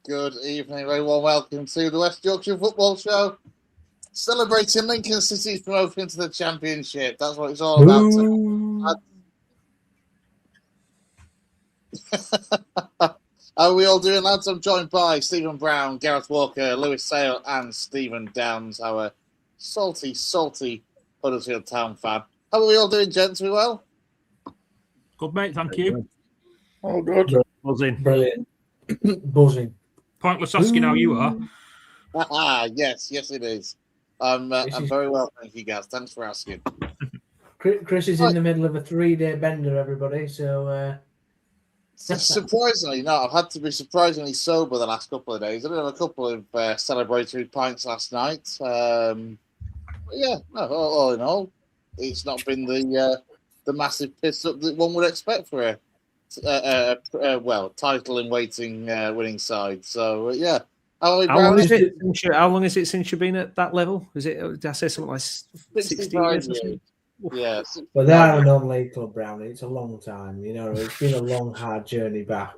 Good evening, very well. Welcome to the West Yorkshire Football Show, celebrating Lincoln City's promotion to the Championship. That's what it's all about. How are we all doing, lads? I'm joined by Stephen Brown, Gareth Walker, Lewis Sale, and Stephen Downs, our salty Huddersfield Town fan. How are we all doing, gents? We well? Good, mate. Thank you. Oh, good. Buzzing. Brilliant. Buzzing. Pointless asking how you are. Yes, it is. I'm very well, thank you, guys. Thanks for asking. Chris is in the middle of a 3-day bender, everybody. So, surprisingly, I've had to be surprisingly sober the last couple of days. I did have a couple of celebratory pints last night. All in all, it's not been the massive piss up that one would expect for a title in waiting winning side. So how long is it since you've been at that level? Is it? Did I say something like 60 years? Yeah. But they are a non-league club, Brownie. It's a long time. It's been a long, hard journey back.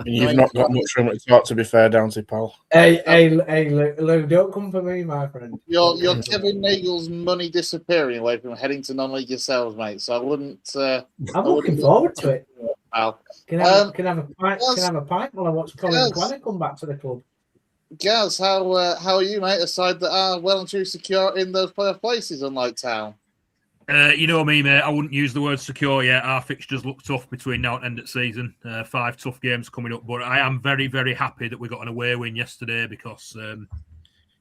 You've not got much room to talk, to be fair, Downsy, pal. Hey, Lou, don't come for me, my friend. You're Kevin Nagel's money disappearing away from heading to non-league yourselves, mate. So I wouldn't. I'm looking forward to it. Pal. Can I have a pint? Can I have a pint while I watch Colin Quanner come back to the club? Gaz, how are you, mate? Aside that are well and truly secure in those playoff places, unlike Town. You know me, mate. I wouldn't use the word secure yet. Our fixtures look tough between now and end of season. 5 tough games coming up, but I am very, very happy that we got an away win yesterday because,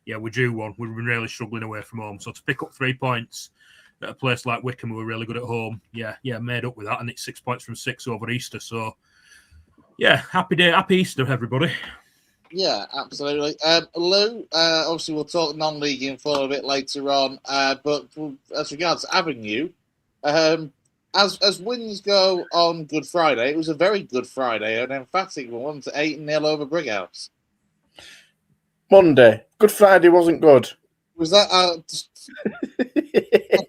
we drew one. We've been really struggling away from home. So to pick up 3 points at a place like Wickham, who were really good at home, made up with that, and it's 6 points from 6 over Easter. So, happy Easter, everybody. Yeah, absolutely. Lou, obviously we'll talk non-league info a bit later on, but as regards Avenue, as wins go on Good Friday, it was a very good Friday, an emphatic one, 8-0 over Brighouse. Monday. Good Friday wasn't good. Was that...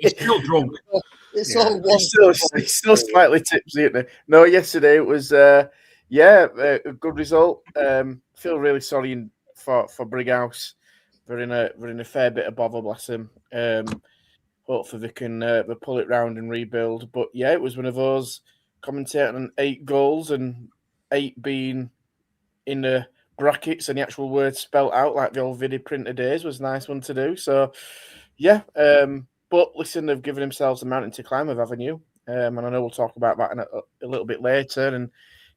He's still drunk. It's all one. He's still slightly tipsy, isn't he? No, yesterday it was... a good result. Feel really sorry for Brighouse. They're in a fair bit of bother, bless him. Hopefully they can pull it round and rebuild. But it was one of those commentating on 8 goals and 8 being in the brackets and the actual words spelt out like the old video printer days was a nice one to do. So but listen, they've given themselves a mountain to climb of Avenue, and I know we'll talk about that in a little bit later. And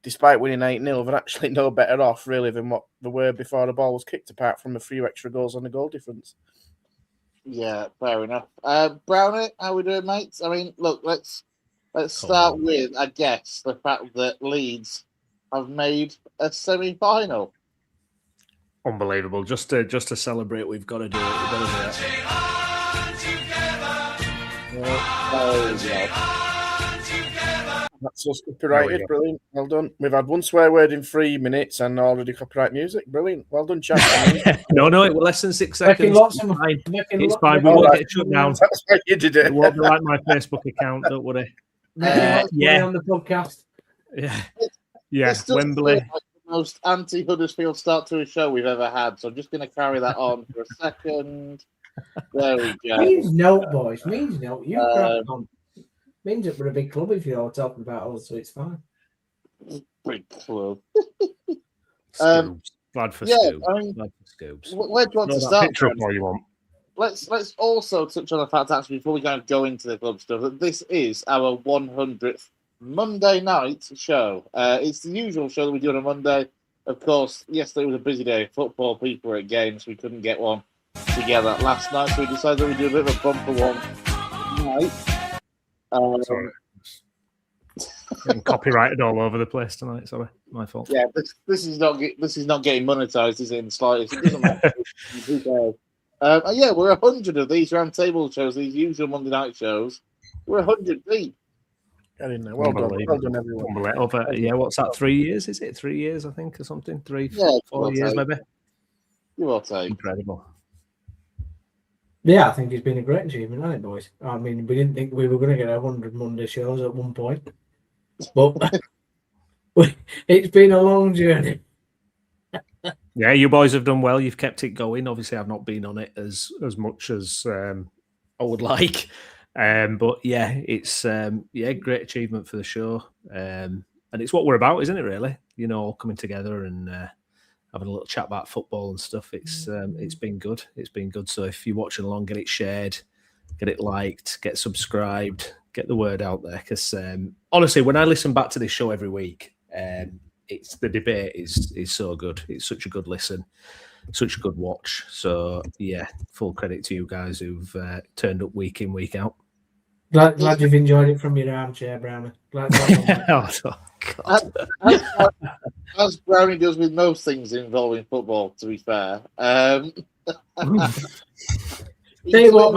despite winning 8-0, they're actually no better off, really, than what they were before the ball was kicked, apart from a few extra goals on the goal difference. Yeah, fair enough. Brownie, how we doing, mates? I mean, look, let's start with, I guess, the fact that Leeds have made a semi-final. Unbelievable. Just to celebrate, we've got to do it. We've got to do it. That's us copyrighted. Brilliant. Well done. We've had one swear word in 3 minutes and already copyright music. Brilliant. Well done, chat. No, it was less than 6 seconds. It's fine. We won't get shut down. That's why you did it. It won't be like my Facebook account, don't worry. On the podcast. Yeah. Wembley. Like the most anti-Huddersfield start to a show we've ever had. So I'm just going to carry that on for a second. There we go. Means note, boys. Means note. You crack on. Means that we're a big club if you're talking about us, so it's fine. Big club. Glad for Scoobs. I mean, Glad for Scoobs. Where do you want to start? Picture up all you want. Let's also touch on the fact, actually, before we go into the club stuff, that this is our 100th Monday night show. It's the usual show that we do on a Monday. Of course, yesterday was a busy day. Football people were at games. We couldn't get one together last night, so we decided that we'd do a bit of a bumper one tonight. Sorry. Getting copyrighted all over the place tonight. Sorry, my fault. Yeah, this is not getting monetized, is it? In the slightest. It doesn't matter. Who cares? We're 100 of these round table shows, these usual Monday night shows. We're 100 deep. Get in there. Well done, everyone. What's that? 3 years? Is it 3 years? I think, or something. 4 years, maybe. You will take. Incredible. Yeah, I think it's been a great achievement, hasn't it, boys? I mean, we didn't think we were going to get 100 Monday shows at one point, but it's been a long journey. Yeah, you boys have done well. You've kept it going. Obviously, I've not been on it as much as I would like. But yeah, it's great achievement for the show. And it's what we're about, isn't it, really? You know, all coming together and having a little chat about football and stuff. It's been good. It's been good. So if you're watching along, get it shared, get it liked, get subscribed, get the word out there. Because honestly, when I listen back to this show every week, it's the debate is so good. It's such a good listen, such a good watch. So yeah, full credit to you guys who've turned up week in, week out. Glad you've enjoyed it from your armchair, Brownie. Glad God. As Brownie does with most things involving football, to be fair. Tell you what,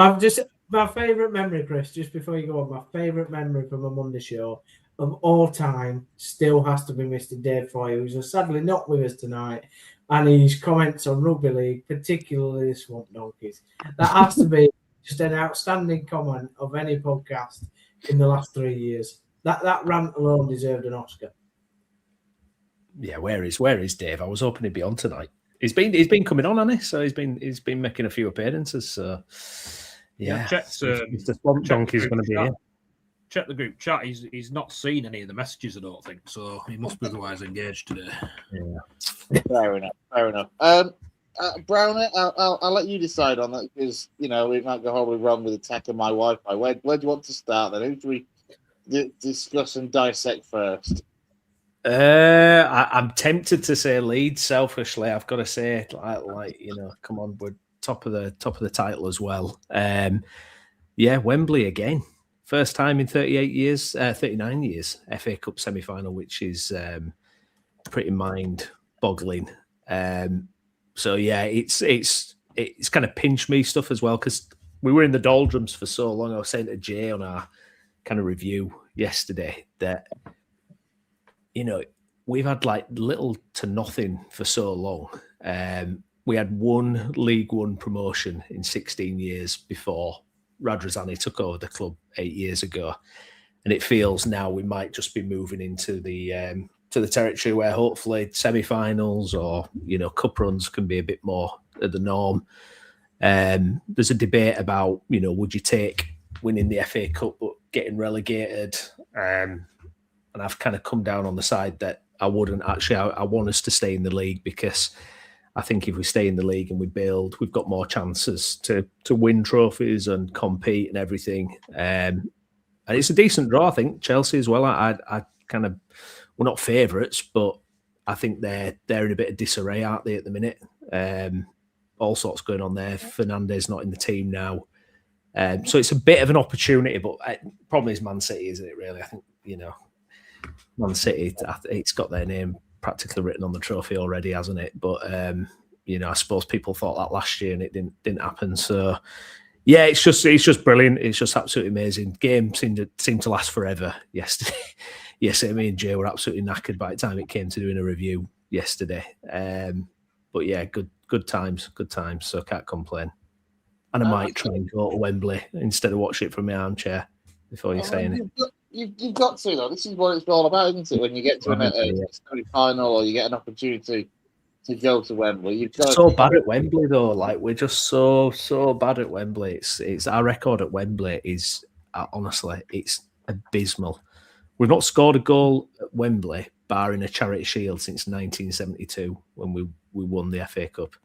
my favourite memory, Chris, just before you go on, my favourite memory from a Monday show of all time still has to be Mr. Dave Foy, who's sadly not with us tonight, and his comments on rugby league, particularly the Swamp Donkeys. That has to be just an outstanding comment of any podcast in the last 3 years. That rant alone deserved an Oscar. Yeah, where is Dave? I was hoping he'd be on tonight. He's been coming on, hasn't he? So he's been making a few appearances. So yeah, Mr. Swamp Donkey's going to be here. Check the group chat. He's not seen any of the messages, I don't think. So he must be otherwise engaged today. Yeah. Fair enough. Brownie, I'll let you decide on that because you know it might go horribly wrong with attacking my Wi-Fi. Where do you want to start then? Who do we discuss and dissect first? I'm tempted to say Leeds. Selfishly, I've got to say, like you know, come on, we're top of the title as well. Yeah, Wembley again. First time in 39 years, FA Cup semi-final, which is pretty mind-boggling. So yeah, it's kind of pinched me stuff as well because we were in the doldrums for so long. I was saying to Jay on our kind of review yesterday that you know we've had like little to nothing for so long. We had one League One promotion in 16 years before Radrazani took over the club 8 years ago, and it feels now we might just be moving into the territory where hopefully semi-finals or you know cup runs can be a bit more of the norm. There's a debate about you know would you take winning the FA Cup but getting relegated, and I've kind of come down on the side that I wouldn't actually. I want us to stay in the league because I think if we stay in the league and we build, we've got more chances to win trophies and compete and everything. And it's a decent draw, I think. Chelsea as well. I kind of, we're not favourites, but I think they're in a bit of disarray, aren't they, at the minute? All sorts going on there. Fernandez not in the team now. So it's a bit of an opportunity, but problem is Man City, isn't it, really? I think, you know, Man City, it's got their name practically written on the trophy already, hasn't it? But you know, I suppose people thought that last year and it didn't happen. So yeah, it's just brilliant. It's just absolutely amazing. Game seemed to last forever yesterday. Yesterday, me and Jay were absolutely knackered by the time it came to doing a review yesterday. But yeah, good times. So can't complain. And I might try and go to Wembley instead of watch it from my armchair before you say anything. You've got to though. This is what it's all about, isn't it? When you get to a semi-final or you get an opportunity to go to Wembley, you've got so bad at Wembley though. Like we're just so bad at Wembley. It's our record at Wembley is honestly it's abysmal. We've not scored a goal at Wembley, barring a Charity Shield, since 1972 when we won the FA Cup,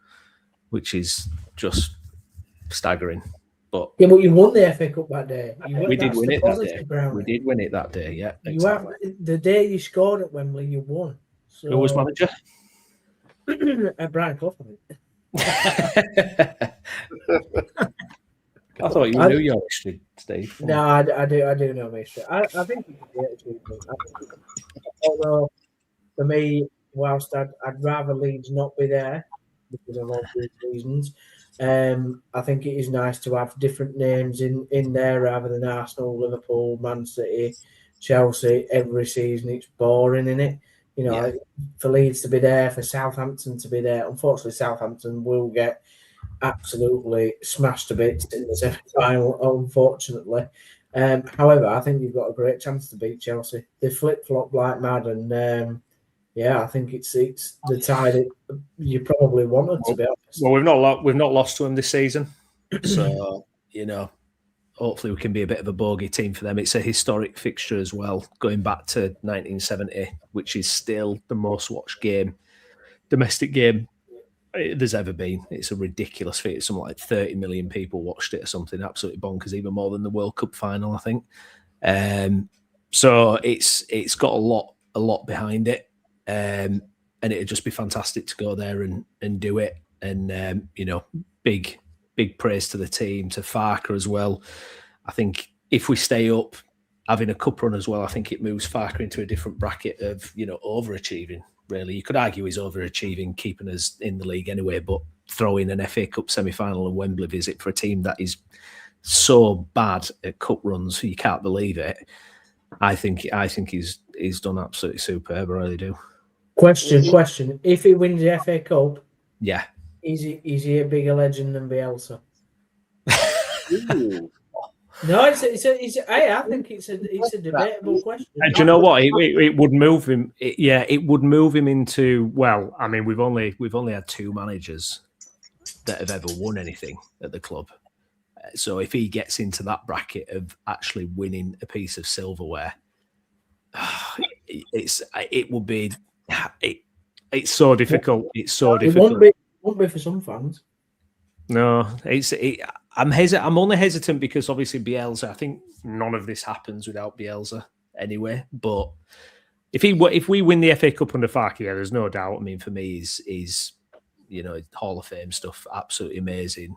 which is just staggering. But yeah, but you won the FA Cup that day. We did win it that day. We did win it that day, yeah. Exactly. The day you scored at Wembley, you won. So, who was manager? Brian Clough, I think. I thought you knew your history, Steve. No, I do know my history. I think it's a great achievement. Although, for me, whilst I'd rather Leeds not be there because of obvious reasons, I think it is nice to have different names in there rather than Arsenal, Liverpool, Man City, Chelsea every season. It's boring, innit? You know, for Leeds to be there, for Southampton to be there. Unfortunately, Southampton will get absolutely smashed to bits in the semi-final, unfortunately. However, I think you've got a great chance to beat Chelsea. They flip-flop like mad, and yeah, I think it's the tie that you probably wanted, to be honest. Well, we've not lost to them this season, so hopefully we can be a bit of a bogey team for them. It's a historic fixture as well, going back to 1970, which is still the most watched domestic game there's ever been. It's a ridiculous feat. Something like 30 million people watched it or something absolutely bonkers, even more than the World Cup final, I think. So it's got a lot behind it, and it'd just be fantastic to go there and do it. And big praise to the team, to Farker as well. I think if we stay up, having a cup run as well, I think it moves Farker into a different bracket of overachieving. Really, you could argue he's overachieving, keeping us in the league anyway, but throwing an FA Cup semi-final and Wembley visit for a team that is so bad at cup runs, you can't believe it. I think he's done absolutely superb. I really do. Question. If he wins the FA Cup, yeah, is he a bigger legend than Bielsa? No, I think it's a debatable question. Do you know what? It would move him. It would move him into. Well, I mean, we've only had 2 managers that have ever won anything at the club. So if he gets into that bracket of actually winning a piece of silverware, it's so difficult. It's so difficult. It won't be for some fans. No, I'm only hesitant because obviously Bielsa. I think none of this happens without Bielsa anyway. But if we win the FA Cup under Farke, there's no doubt. I mean, for me, is Hall of Fame stuff, absolutely amazing.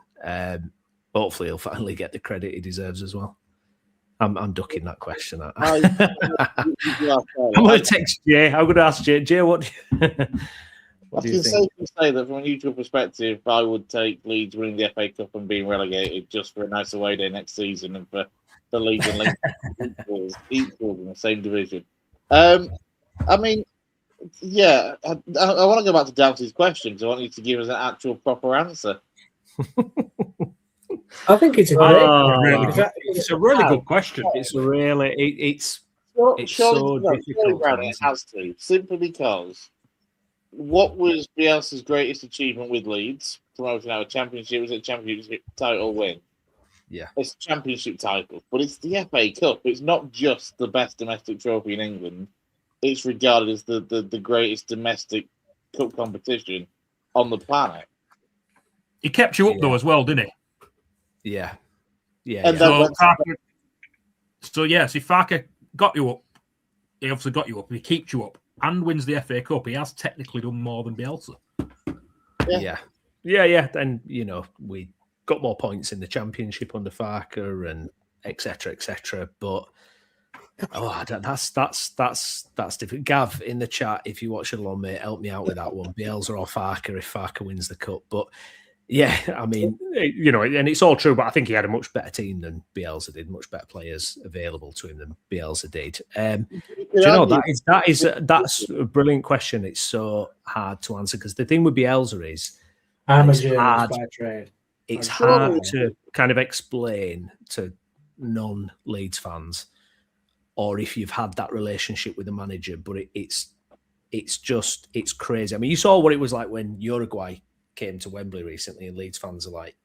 Hopefully, he'll finally get the credit he deserves as well. I'm ducking that question. I'm going to text Jay. I'm going to ask Jay. Jay, what do you think? I can say that from a neutral perspective, I would take Leeds winning the FA Cup and being relegated just for a nice away day next season and for Leeds and Leeds equals in the same division. I mean, yeah, I want to go back to Doubty's question because I want you to give us an actual proper answer. I think it's a great it's a really good question. It's really it's so difficult. It has to, simply because what was Bielsa's greatest achievement with Leeds? Promoting our championship, was a championship title win. Yeah, it's a championship title, but it's the FA Cup. It's not just the best domestic trophy in England. It's regarded as the greatest domestic cup competition on the planet. He kept you up though as well, didn't he? Yeah. And so if Farke got you up, he obviously got you up. He keeps you up and wins the FA Cup. He has technically done more than Bielsa. Yeah. And we got more points in the championship under Farke and etc. But that's different. Gav in the chat, if you watch it along, mate, help me out with that one. Bielsa or Farke if Farke wins the cup, but. Yeah, I mean, and it's all true, but I think he had a much better team than Bielsa did, much better players available to him than Bielsa did. That's a brilliant question. It's so hard to answer because the thing with Bielsa is it's hard to kind of explain to non-Leeds fans, or if you've had that relationship with the manager, but it's crazy. I mean, you saw what it was like when Uruguay came to Wembley recently, and Leeds fans are like,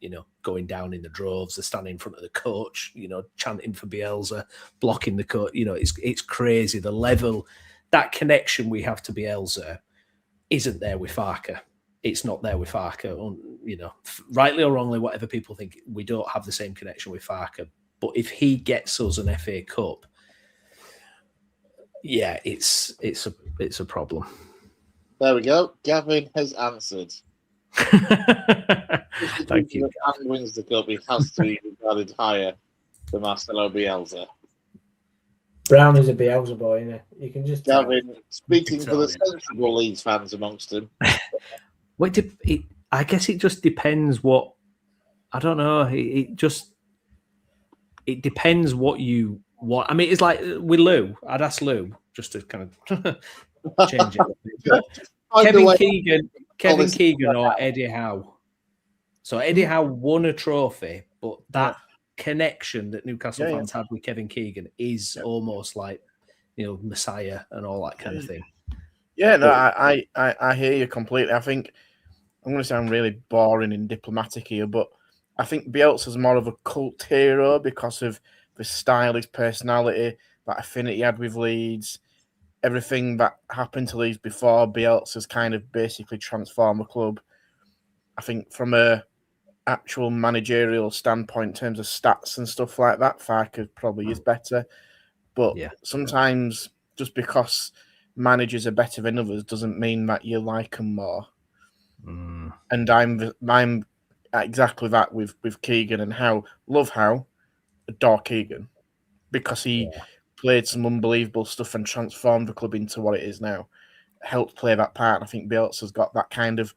going down in the droves. They're standing in front of the coach, chanting for Bielsa, blocking the coach. It's crazy. The level, that connection we have to Bielsa isn't there with Farke. It's not there with Farke. Rightly or wrongly, whatever people think, we don't have the same connection with Farke. But if he gets us an FA Cup, yeah, it's a problem. There we go. Gavin has answered. Thank you. And wins the cup, he has to be regarded higher than Marcelo Bielsa. Brown is a Bielsa boy, isn't he? You can just Gavin, speaking for the sensible Leeds fans amongst them. I guess it just depends what. I don't know. It depends what you want. I mean, it's like with Lou. I'd ask Lou just to kind of change it. Kevin Keegan or Eddie Howe. So Eddie Howe won a trophy, but that connection that Newcastle fans had with Kevin Keegan is almost like, Messiah and all that kind of thing. Yeah, no, I hear you completely. I think I'm going to sound really boring and diplomatic here, but I think Bielsa's more of a cult hero because of the style, his personality, that affinity he had with Leeds, everything that happened to Leeds before. Bielsa's kind of basically transformed the club. I think from a actual managerial standpoint, in terms of stats and stuff like that, Farke probably is better. But sometimes just because managers are better than others doesn't mean that you like them more. And I'm exactly that with Keegan and how adore Keegan because he played some unbelievable stuff and transformed the club into what it is now. Helped play that part. And I think Bielsa's got that kind of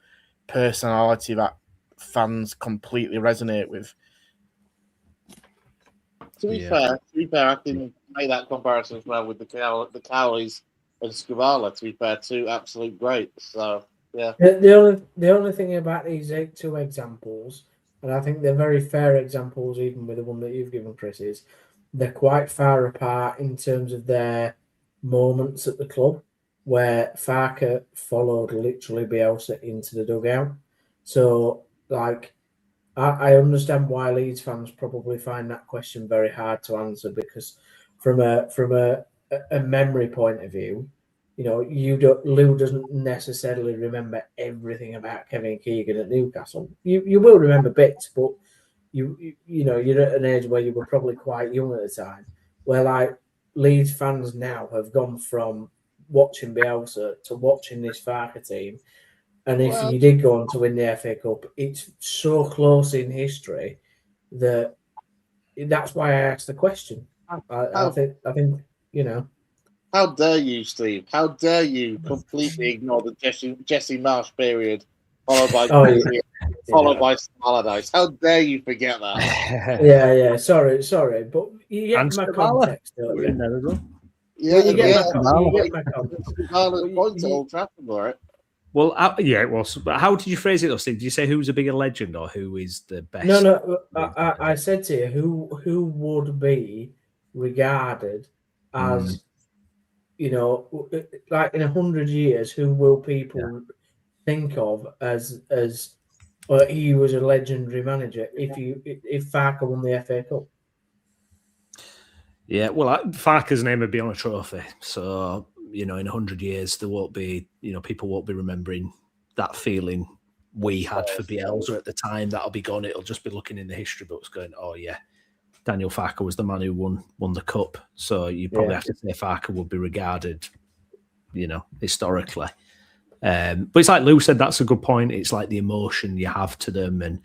personality that fans completely resonate with. To be fair, I can make that comparison as well with the Cowleys and Skubala. To be fair, two absolute greats. So yeah. The only thing about these two examples, and I think they're very fair examples, even with the one that you've given, Chris, is they're quite far apart in terms of their moments at the club, where Farke followed literally Bielsa into the dugout. So, like, I understand why Leeds fans probably find that question very hard to answer because, from a memory point of view, Lou doesn't necessarily remember everything about Kevin Keegan at Newcastle. You will remember bits, but you're at an age where you were probably quite young at the time. Where like Leeds fans now have gone from watching Bielsa to watching this Farke team. And if you did go on to win the FA Cup, it's so close in history that's why I asked the question. I think How dare you, Steve? How dare you completely ignore the Jesse Marsh period, followed by by Allardyce? How dare you forget that? Yeah. Sorry, but you get my context, don't you? You get my context. Point to Old Trafford for it. Well, it was. But how did you phrase it, though, Steve? Did you say who's a bigger legend or who is the best? No. I said to you, who would be regarded as, like in 100 years, who will people think of as he was a legendary manager if Farke won the FA Cup? Yeah, well, Farke's name would be on a trophy, so in 100 years there won't be, people won't be remembering that feeling we had for Bielsa at the time. That'll be gone. It'll just be looking in the history books, going, "Oh yeah, Daniel Farke was the man who won the cup." So you probably have to say Farke would be regarded, historically. But it's like Lou said, that's a good point. It's like the emotion you have to them, and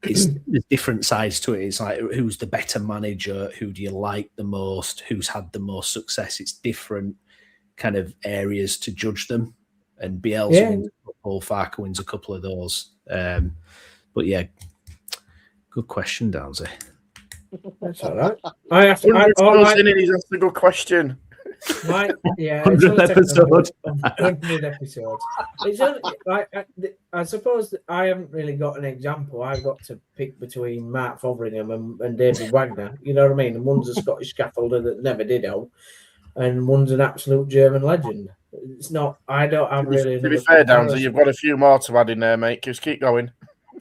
there's different sides to it. It's like, who's the better manager? Who do you like the most? Who's had the most success? It's different kind of areas to judge them. And Bielsa wins a couple, Farke wins a couple of those. But yeah, good question, Downsy. That's all right. He's asked a good question. 100th episode. 100 episodes. It's only, I suppose that I haven't really got an example. I've got to pick between Mark Fotheringham and David Wagner. You know what I mean? And one's a Scottish scaffolder that never did all, and one's an absolute German legend. It's not. I don't have really. To be fair, Downsy, you've got a few more to add in there, mate. Just keep going.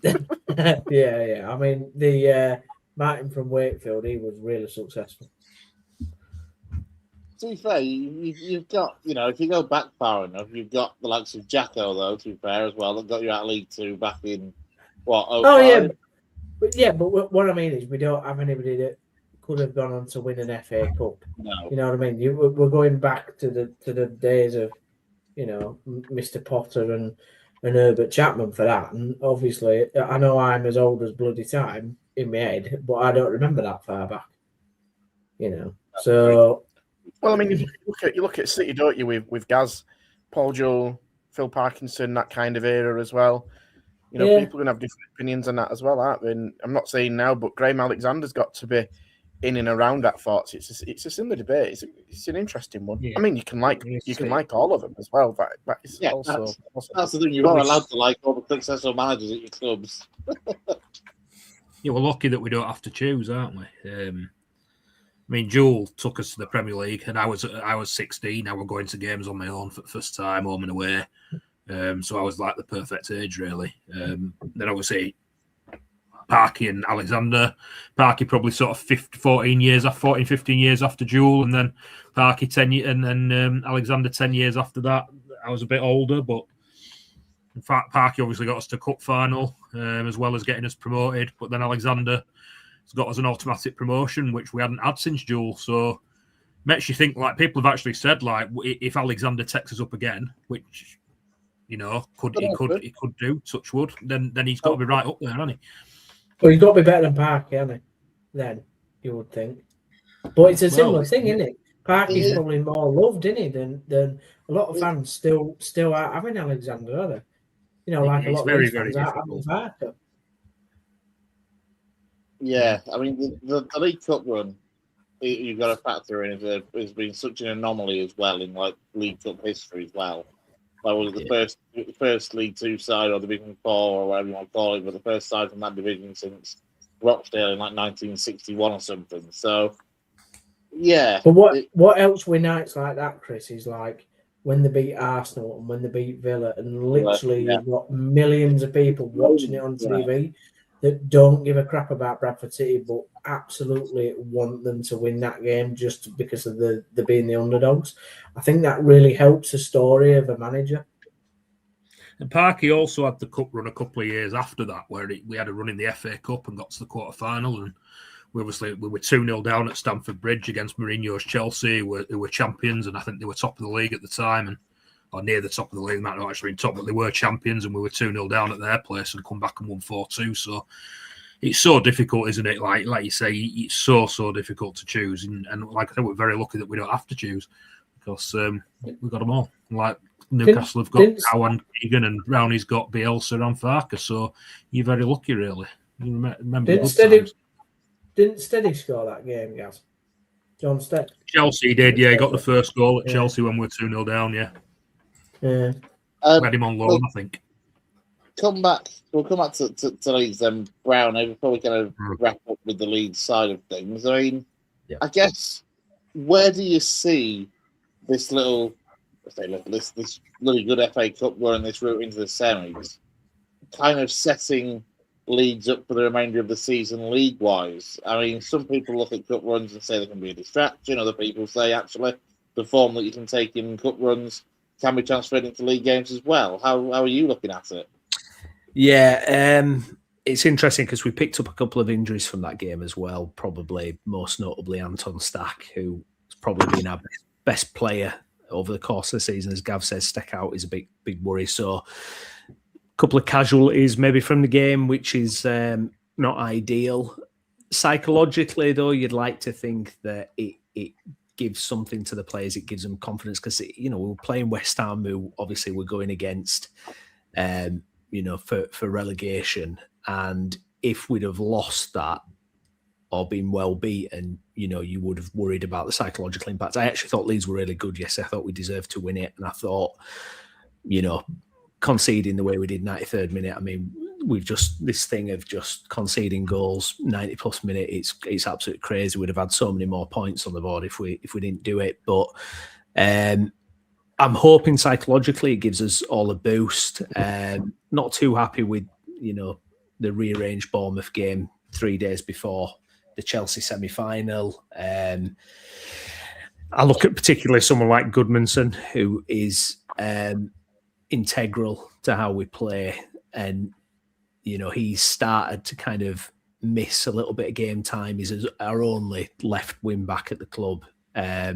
Yeah. I mean, the Martin from Wakefield, he was really successful. To be fair, you've got, if you go back far enough, you've got the likes of Jacko, though, to be fair, as well, that got you out of League Two back in, 05? Oh, yeah. But what I mean is we don't have anybody that could have gone on to win an FA Cup. No. You know what I mean? We're going back to the days of, Mr. Potter and Herbert Chapman for that. And obviously, I know I'm as old as bloody time in my head, but I don't remember that far back. So... Well, I mean, if you look at City, don't you, with Gaz, Paul Joel, Phil Parkinson, that kind of era as well. People are going to have different opinions on that as well, aren't they? And I'm not saying now, but Graham Alexander's got to be in and around that thoughts. It's a similar debate. It's an interesting one. Yeah. I mean, you can like all of them as well. But it's that's the thing. You're not allowed to like all the successful managers at your clubs. Yeah, we're lucky that we don't have to choose, aren't we? I mean, Jewel took us to the Premier League, and I was 16. I was going to games on my own for the first time, home and away. So I was like the perfect age, really. Then obviously, Parky and Alexander. Parky probably sort of 15 years after Jewel, and then Parky 10 years, and then Alexander 10 years after that. I was a bit older, but in fact, Parky obviously got us to cup final, as well as getting us promoted. But then Alexander has got us an automatic promotion, which we hadn't had since Jewel. So makes you think, like, people have actually said, like, if Alexander takes us up again, which, you know, he could do, touch wood, then he's got to be right up there, hasn't he? Well, he's got to be better than Parky, hasn't he? Then you would think. But it's a similar thing, isn't it? Parky's probably more loved, isn't he, than a lot of fans still are having Alexander, are they? You know, like a lot of these fans are having Parky. Yeah, I mean, the League Cup run, you've got to factor in, has been such an anomaly as well in, like, League Cup history as well. Like, was the first League Two side or Division 4 or whatever you want to call it, but the first side from that division since Rochdale in, like, 1961 or something. So, yeah. But what else with nights like that, Chris, is like when they beat Arsenal and when they beat Villa, and literally you've got millions of people watching it on TV that don't give a crap about Bradford City, but absolutely want them to win that game just because of the being the underdogs. I think that really helps the story of a manager. And Parky also had the cup run a couple of years after that, where we had a run in the FA Cup and got to the quarter-final, and we were 2-0 down at Stamford Bridge against Mourinho's Chelsea, who were champions, and I think they were top of the league at the time, or near the top of the league. They might not actually been top, but they were champions, and we were 2-0 down at their place and come back and won 4-2. So it's so difficult, isn't it? Like you say, it's so difficult to choose. And like I said, we're very lucky that we don't have to choose, because we've got them all. Like Newcastle have got Cowan, Keegan, and Rowney's got Bielsa and Farker. So you're very lucky, really. You remember Didn't Steady score that game, Gaz? John Steady? Chelsea did, yeah. He got the first goal at Chelsea when we were 2-0 down, yeah. Yeah. We had him on loan, I think. We'll come back to Leeds then, Brown, before we kind of wrap up with the Leeds side of things. I mean, I guess, where do you see this this really good FA Cup run, this route into the semis, kind of setting Leeds up for the remainder of the season league-wise? I mean, some people look at cup runs and say they can be a distraction. Other people say, actually, the form that you can take in cup runs can be transferred into league games as well. How are you looking at it? Yeah, it's interesting because we picked up a couple of injuries from that game as well, probably most notably Anton Stack, who's probably been our best player over the course of the season. As Gav says, Stack out is a big worry. So a couple of casualties maybe from the game, which is not ideal. Psychologically, though, you'd like to think that it gives something to the players. It gives them confidence because, we were playing West Ham, who obviously we're going against, for relegation. And if we'd have lost that or been well beaten, you would have worried about the psychological impact. I actually thought Leeds were really good yesterday. I thought we deserved to win it. And I thought, conceding the way we did 93rd minute, I mean, this thing of just conceding goals 90 plus minute, it's absolutely crazy. We'd have had so many more points on the board if we didn't do it. But I'm hoping psychologically it gives us all a boost. Not too happy with the rearranged Bournemouth game 3 days before the Chelsea semi-final. I look at particularly someone like Goodmanson, who is integral to how we play, and he's started to kind of miss a little bit of game time. He's our only left wing back at the club. I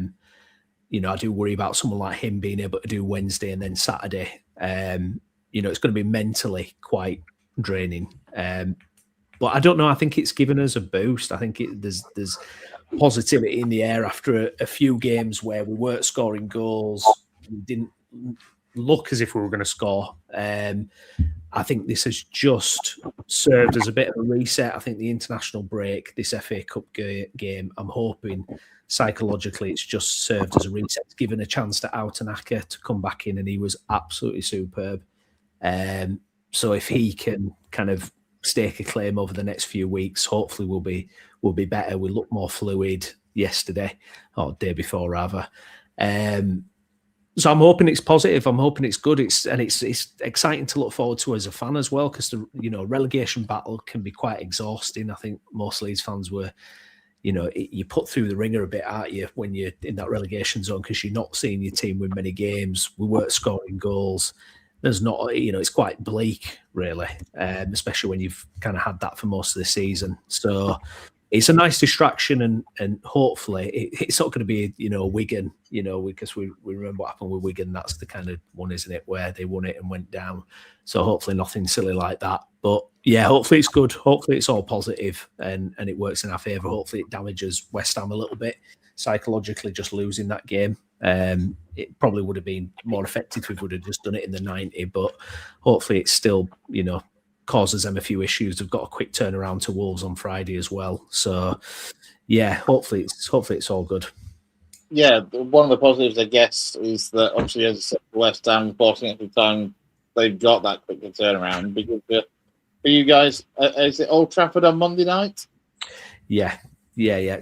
do worry about someone like him being able to do Wednesday and then Saturday. It's going to be mentally quite draining. But I don't know. I think it's given us a boost. I think there's positivity in the air after a few games where we weren't scoring goals. We didn't look as if we were going to score. I think this has just served as a bit of a reset. I think the international break, this FA Cup game, I'm hoping psychologically it's just served as a reset. It's given a chance to Outanaka to come back in, and he was absolutely superb. So if he can kind of stake a claim over the next few weeks, hopefully we'll be better. We'll look more fluid. yesterday, or day before rather. So I'm hoping it's positive. I'm hoping it's good. It's exciting to look forward to as a fan as well, because the relegation battle can be quite exhausting. I think most Leeds fans were, you put through the ringer a bit, aren't you, when you're in that relegation zone, because you're not seeing your team win many games. We weren't scoring goals. There's not, it's quite bleak, really, especially when you've kind of had that for most of the season. So it's a nice distraction, and hopefully it's not going to be, Wigan, because we remember what happened with Wigan. That's the kind of one, isn't it, where they won it and went down. So hopefully nothing silly like that. But yeah, hopefully it's good. Hopefully it's all positive and it works in our favour. Hopefully it damages West Ham a little bit psychologically, just losing that game. It probably would have been more effective if we would have just done it in the 90, but hopefully it's still, causes them a few issues. They've got a quick turnaround to Wolves on Friday as well. So yeah, hopefully it's all good. Yeah, one of the positives, I guess, is that obviously, as I said, West Ham, forcing it for time, they've got that quick turnaround. Because for you guys, is it Old Trafford on Monday night? Yeah.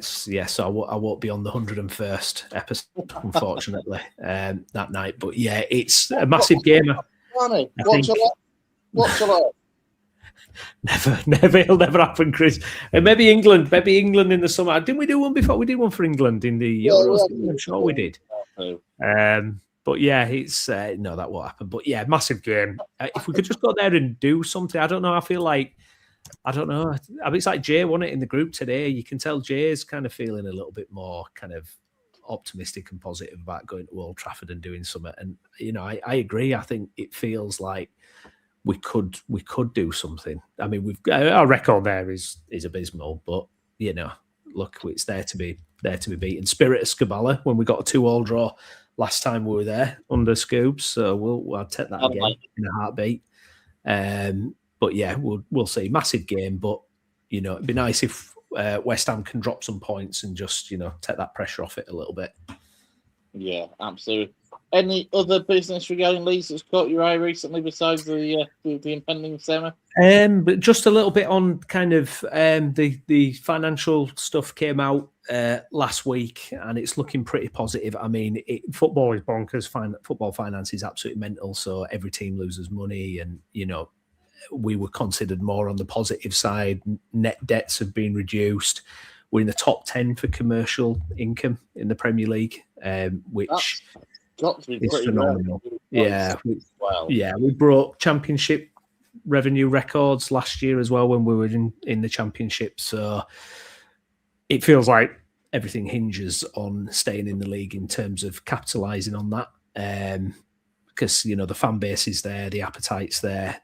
So I won't be on the 101st episode, unfortunately, that night. But yeah, it's a massive game. What's your lot? Never, it'll never happen, Chris. And maybe England in the summer. Didn't we do one before? We did one for England in the Euros. I'm sure we did. But yeah, it's no, that won't happen. But yeah, massive game. If we could just go there and do something, I don't know. I don't know. I mean, it's like Jay won it in the group today. You can tell Jay's kind of feeling a little bit more kind of optimistic and positive about going to Old Trafford and doing something. And I agree. I think it feels like we could do something. I mean, we've got our record there is abysmal, but look, it's there to be beaten. Spirit of Skabala when we got a 2-2 draw last time we were there under Scoobs, so I'll take that again in a heartbeat. But yeah, we'll see. Massive game, but it'd be nice if West Ham can drop some points and just take that pressure off it a little bit. Yeah, absolutely. Any other business regarding Leeds that's caught your eye recently besides the impending semi? But just a little bit on kind of the financial stuff came out last week, and it's looking pretty positive. I mean, football is bonkers. Football finance is absolutely mental. So every team loses money, and we were considered more on the positive side. Net debts have been reduced. We're in the top 10 for commercial income in the Premier League, which got to be is pretty phenomenal. We broke championship revenue records last year as well when we were in the championship. So it feels like everything hinges on staying in the league in terms of capitalising on that. Because the fan base is there, the appetite's there.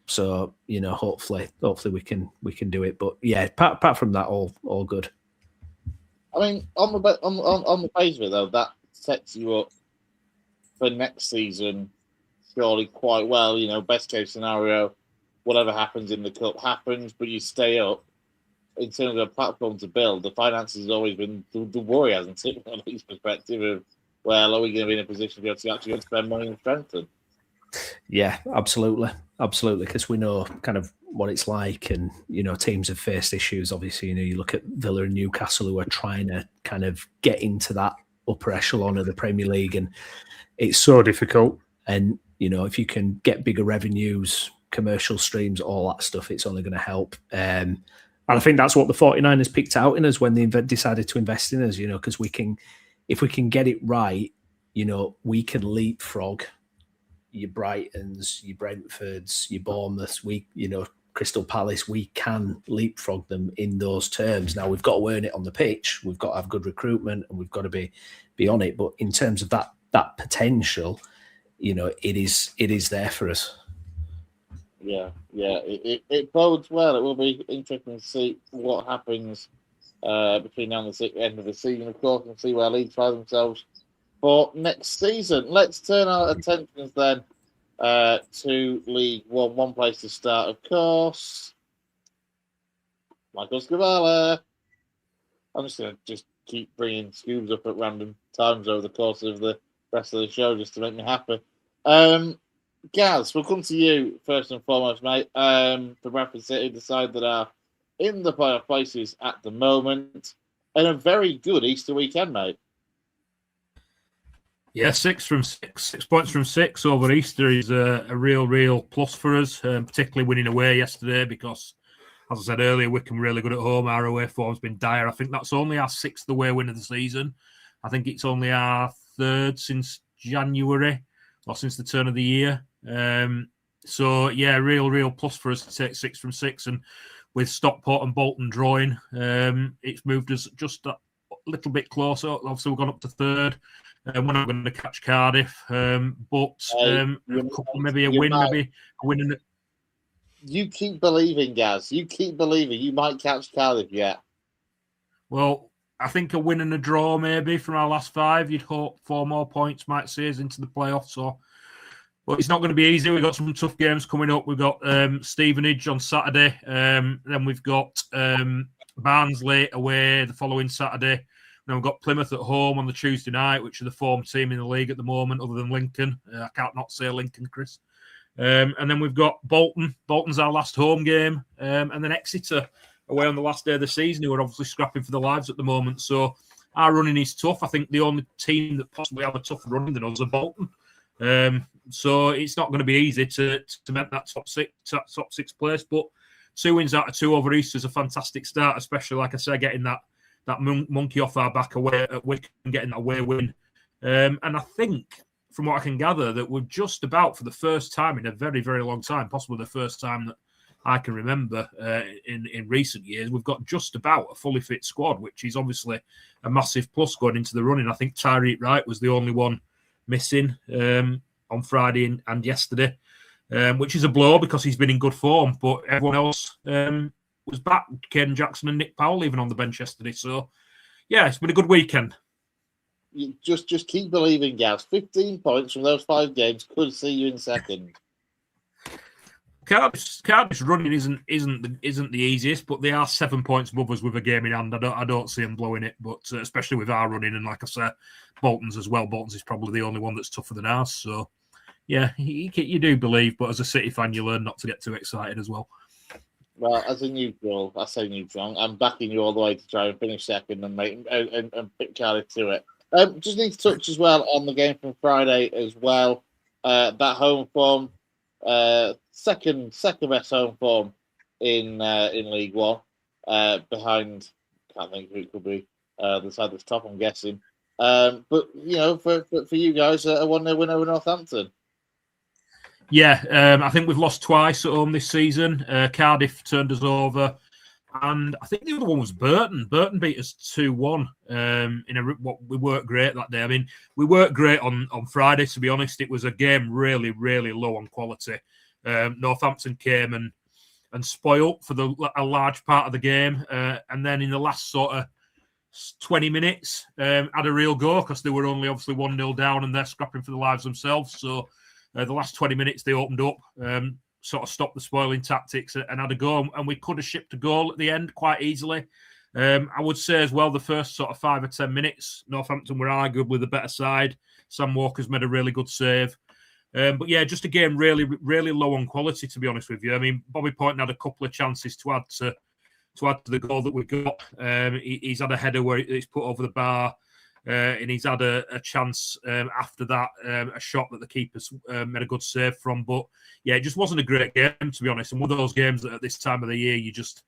So hopefully we can do it. But yeah, apart from that, all good. I mean, on the face of it though, that sets you up for next season surely quite well. Best case scenario, whatever happens in the cup happens, but you stay up. In terms of a platform to build, the finances has always been the worry, hasn't it? From his perspective of, well, are we going to be in a position to be able to actually spend money and strengthen? Yeah, absolutely. Because we know kind of what it's like, and teams have faced issues. Obviously, you look at Villa and Newcastle who are trying to kind of get into that upper echelon of the Premier League, and it's so difficult. And if you can get bigger revenues, commercial streams, all that stuff, it's only going to help. And I think that's what the 49ers picked out in us when they decided to invest in us. Because if we can get it right, we can leapfrog your Brightons, your Brentfords, your Bournemouths, Crystal Palace, we can leapfrog them in those terms. Now, we've got to earn it on the pitch. We've got to have good recruitment, and we've got to be on it. But in terms of that potential, it is there for us. Yeah. It bodes well. It will be interesting to see what happens between now and the end of the season, of course, and see where Leeds find themselves for next season. Let's turn our attentions then to League One. One place to start, of course. Michael Scavala. I'm just going to keep bringing Scoobs up at random times over the course of the rest of the show just to make me happy. Gaz, we'll come to you first and foremost, mate. For Bradford City, the side that are in the playoff places at the moment. and a very good Easter weekend, mate. Yeah, 6 from 6. 6 points from 6 over Easter is a real plus for us, particularly winning away yesterday because, as I said earlier, Wycombe really good at home. Our away form's been dire. I think that's only our 6th away win of the season. I think it's only our 3rd since January or since the turn of the year. So, yeah, real plus for us to take 6 from 6. And with Stockport and Bolton drawing, it's moved us just a little bit closer. Obviously, we've gone up to 3rd. We're not going to catch Cardiff, but maybe a win. You keep believing, Gaz. You keep believing. You might catch Cardiff yet. Well, I think a win and a draw maybe from our last 5. You'd hope 4 more points might see us into the playoffs. But it's not going to be easy. We've got some tough games coming up. We've got Stevenage on Saturday. Then we've got Barnsley away the following Saturday. Then we've got Plymouth at home on the Tuesday night, which are the form team in the league at the moment, other than Lincoln. I can't not say Lincoln, Chris. And then we've got Bolton. Bolton's our last home game. And then Exeter away on the last day of the season, who are obviously scrapping for their lives at the moment. So our running is tough. I think the only team that possibly have a tougher running than us are Bolton. So it's not going to be easy to make that top six place. But 2 wins out of 2 over Easter is a fantastic start, especially, like I say, getting that monkey off our back away at Wycombe and getting that away win. And I think, from what I can gather, that we're just about, for the first time in a very, very long time, possibly the first time that I can remember in recent years, we've got just about a fully fit squad, which is obviously a massive plus going into the running. I think Tyreek Wright was the only one missing on Friday and yesterday, which is a blow because he's been in good form, but everyone else was back. Caden Jackson and Nick Powell even on the bench yesterday. So, yeah, it's been a good weekend. You just keep believing, Gaz. 15 points from those 5 games could see you in second. Cardiff's running isn't the easiest, but they are 7 points above us with a game in hand. I don't see them blowing it, but especially with our running, and like I said, Bolton's as well. Bolton's is probably the only one that's tougher than ours. So, yeah, you do believe, but as a City fan, you learn not to get too excited as well. Well, as a neutral, I say neutral, I'm backing you all the way to try and finish second and pick Cardiff to it. Just need to touch as well on the game from Friday as well. That home form, second best home form in League One, behind, can't think who it could be, the side that's top, I'm guessing. But you know, for you guys, a 1-0 win over Northampton. Yeah, I think we've lost twice at home this season. Cardiff turned us over, and I think the other one was Burton. Burton beat us 2-1. We weren't great that day. I mean, we weren't great on Friday, to be honest. It was a game really, really low on quality. Northampton came and spoiled for a large part of the game, and then in the last sort of 20 minutes, had a real go because they were only obviously 1-0 down and they're scrapping for their lives themselves. So the last 20 minutes they opened up, sort of stopped the spoiling tactics and had a go, and we could have shipped a goal at the end quite easily. I would say as well, the first sort of 5 or 10 minutes, Northampton were arguably the better side. Sam Walker's made a really good save. But yeah, just a game really, really low on quality, to be honest with you. I mean, Bobby Poynton had a couple of chances to add to the goal that we got. He's had a header where it's put over the bar, and he's had a chance after that, a shot that the keeper's made a good save from. But yeah, it just wasn't a great game, to be honest. And one of those games that at this time of the year, you're just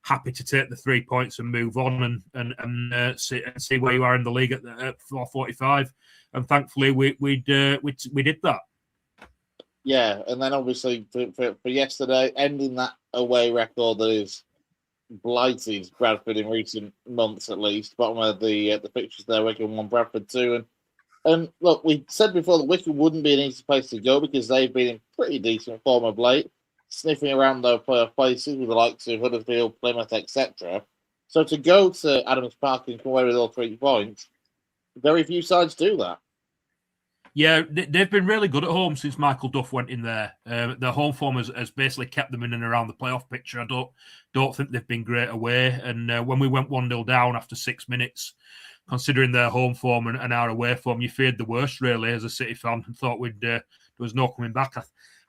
happy to take the 3 points and move on and see where you are in the league at 4:45. And thankfully, we did that. Yeah, and then obviously for yesterday, ending that away record that is blighted Bradford in recent months, at least. Bottom of the fixtures there, Wycombe 1, Bradford 2, and look, we said before that Wycombe wouldn't be an easy place to go because they've been in pretty decent form of late, sniffing around those playoff places with the likes of Huddersfield, Plymouth, etc. So to go to Adams Park and come away with all 3 points, very few sides do that. Yeah, they've been really good at home since Michael Duff went in there. Their home form has basically kept them in and around the playoff picture. I don't think they've been great away. And when we went 1-0 down after 6 minutes, considering their home form and our away form, you feared the worst, really, as a City fan, and thought there was no coming back. I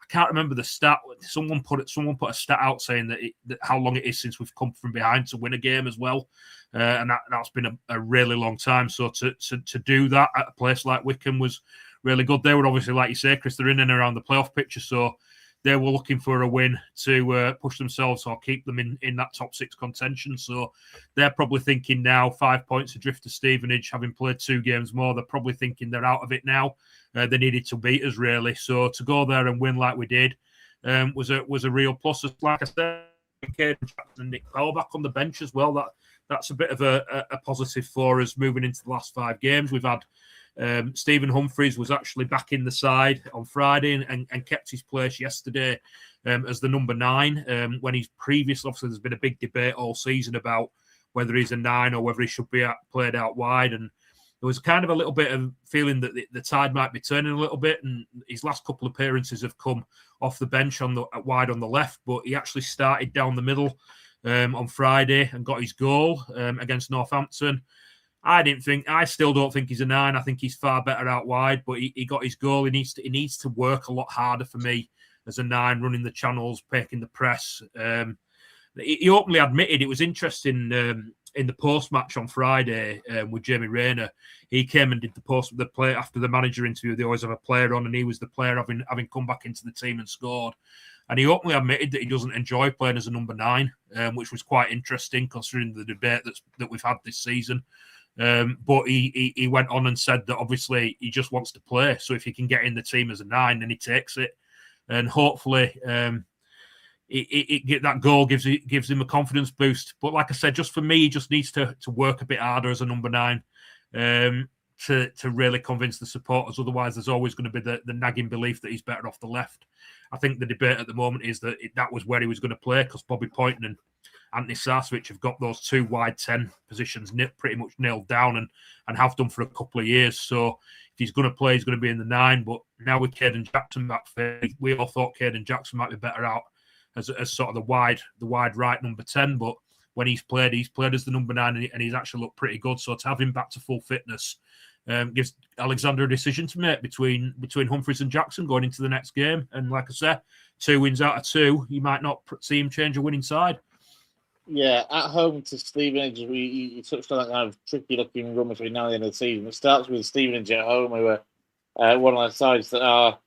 can't remember the stat. Someone put a stat out saying that how long it is since we've come from behind to win a game as well, and that's been a really long time. So to do that at a place like Wycombe was really good. They were obviously, like you say, Chris, they're in and around the playoff picture, so they were looking for a win to push themselves or keep them in that top 6 contention. So they're probably thinking now 5 points adrift to Stevenage, having played 2 games more. They're probably thinking they're out of it now. They needed to beat us, really. So to go there and win like we did was a real plus. Like I said, Caden Jackson and Nick Powell back on the bench as well. That's a bit of a positive for us moving into the last 5 games. We've had Stephen Humphreys was actually back in the side on Friday and kept his place yesterday as the number 9. When he's previously, obviously, there's been a big debate all season about whether he's a 9 or whether he should be played out wide. And there was kind of a little bit of feeling that the tide might be turning a little bit. And his last couple of appearances have come off the bench wide on the left, but he actually started down the middle on Friday and got his goal against Northampton. I still don't think he's a 9. I think he's far better out wide, but he got his goal. He needs to work a lot harder for me as a 9, running the channels, picking the press. He openly admitted, it was interesting in the post match on Friday with Jamie Rayner. He came and did the play after the manager interview. They always have a player on, and he was the player having come back into the team and scored. And he openly admitted that he doesn't enjoy playing as a number 9, which was quite interesting considering the debate that we've had this season. But he went on and said that obviously he just wants to play. So if he can get in the team as a 9, then he takes it. And hopefully that goal gives him a confidence boost. But like I said, just for me, he just needs to work a bit harder as a number 9 to really convince the supporters. Otherwise, there's always going to be the nagging belief that he's better off the left. I think the debate at the moment is that that was where he was going to play because Bobby Poynton and Anthony Sarcevic have got those 2 wide 10 positions pretty much nailed down and have done for a couple of years. So if he's going to play, he's going to be in the 9. But now with Caden Jackson back, we all thought Caden Jackson might be better out as sort of the wide right number 10. But when he's played as the number 9 and he's actually looked pretty good. So to have him back to full fitness gives Alexander a decision to make between Humphreys and Jackson going into the next game. And like I said, 2 wins out of 2, you might not see him change a winning side. Yeah, at home to Stevenage, you touched on that kind of tricky-looking run between now and the end of the season. It starts with Stevenage at home, who are one of the sides that are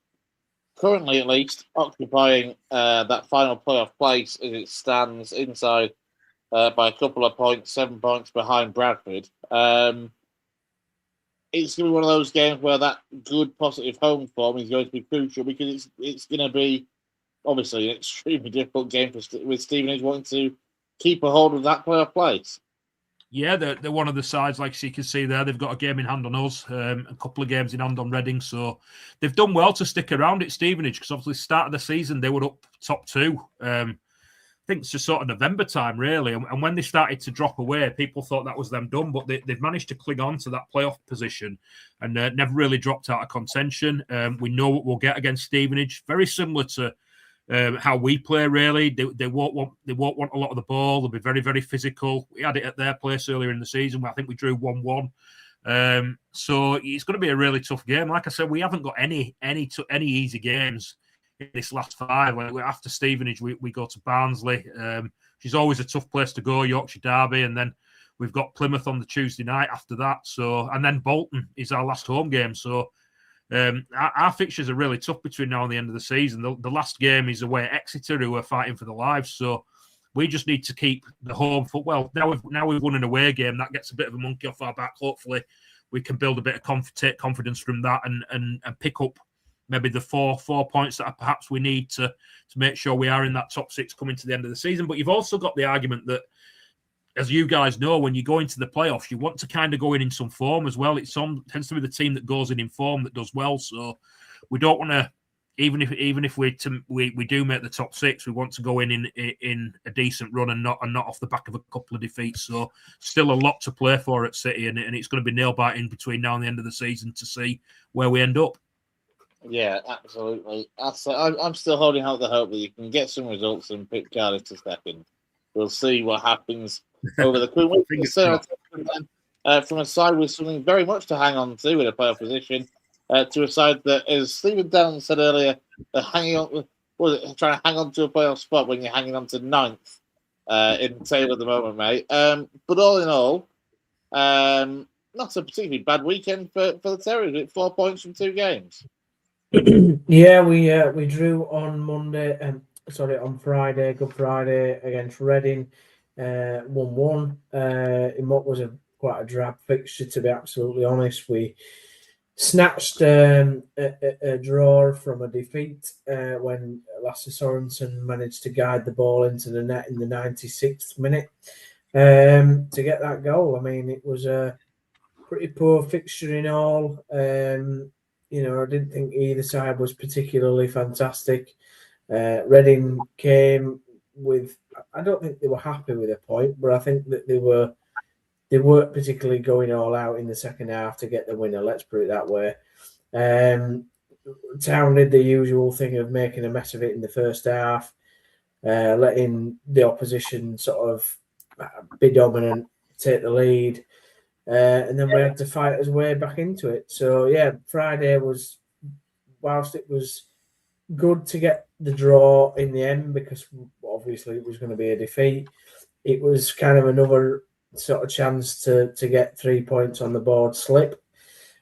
currently, at least, occupying that final playoff place as it stands inside by a couple of points, 7 points behind Bradford. It's going to be one of those games where that good, positive home form is going to be crucial because it's going to be, obviously, an extremely difficult game with Stevenage wanting to keep a hold of that playoff place. Yeah, they're one of the sides, like you can see there. They've got a game in hand on us, a couple of games in hand on Reading. So they've done well to stick around at Stevenage because obviously start of the season, they were up top 2. I think it's just sort of November time, really. And when they started to drop away, people thought that was them done. But they've managed to cling on to that playoff position and never really dropped out of contention. We know what we'll get against Stevenage. Very similar to how we play, really. They won't want a lot of the ball. They'll be very, very physical. We had it at their place earlier in the season where I think we drew 1-1. So it's going to be a really tough game. Like I said, we haven't got any easy games in this last 5. After Stevenage, we go to Barnsley, which is always a tough place to go, Yorkshire Derby, and then we've got Plymouth on the Tuesday night after that. So, and then Bolton is our last home game. So our fixtures are really tough between now and the end of the season. The last game is away at Exeter, who are fighting for their lives. So we just need to keep the home foot. Well, now we've won an away game. That gets a bit of a monkey off our back. Hopefully, we can build a bit of take confidence from that and pick up maybe the four points that perhaps we need to make sure we are in that top 6 coming to the end of the season. But you've also got the argument that, as you guys know, when you go into the playoffs, you want to kind of go in some form as well. It tends to be the team that goes in form that does well. So we don't want to, even if we do make the top 6, we want to go in a decent run and not off the back of a couple of defeats. So still a lot to play for at City, and it's going to be nail biting between now and the end of the season to see where we end up. Yeah, absolutely. I'm still holding out the hope that you can get some results and pick Cardiff to second. We'll see what happens over the coming weeks. From a side with something very much to hang on to in a playoff position, to a side that, as Stephen Downs said earlier, they're hanging on. trying to hang on to a playoff spot when you're hanging on to 9th in the table at the moment, mate. But all in all, not a particularly bad weekend for the Terriers with 4 points from 2 games. Yeah, we drew on Monday. On Friday, Good Friday against Reading, 1-1. In what was quite a drab fixture, to be absolutely honest. We snatched a draw from a defeat when Lasse Sorensen managed to guide the ball into the net in the 96th minute to get that goal. I mean, it was a pretty poor fixture in all. I didn't think either side was particularly fantastic. Reading came with, I don't think they were happy with a point, but I think that they weren't particularly going all out in the second half to get the winner. Let's put it that way. Town did the usual thing of making a mess of it in the first half, letting the opposition sort of be dominant, take the lead. And then we had to fight our way back into it. So, yeah, Friday was, whilst it was good to get the draw in the end, because obviously it was going to be a defeat, it was kind of another sort of chance to get 3 points on the board slip.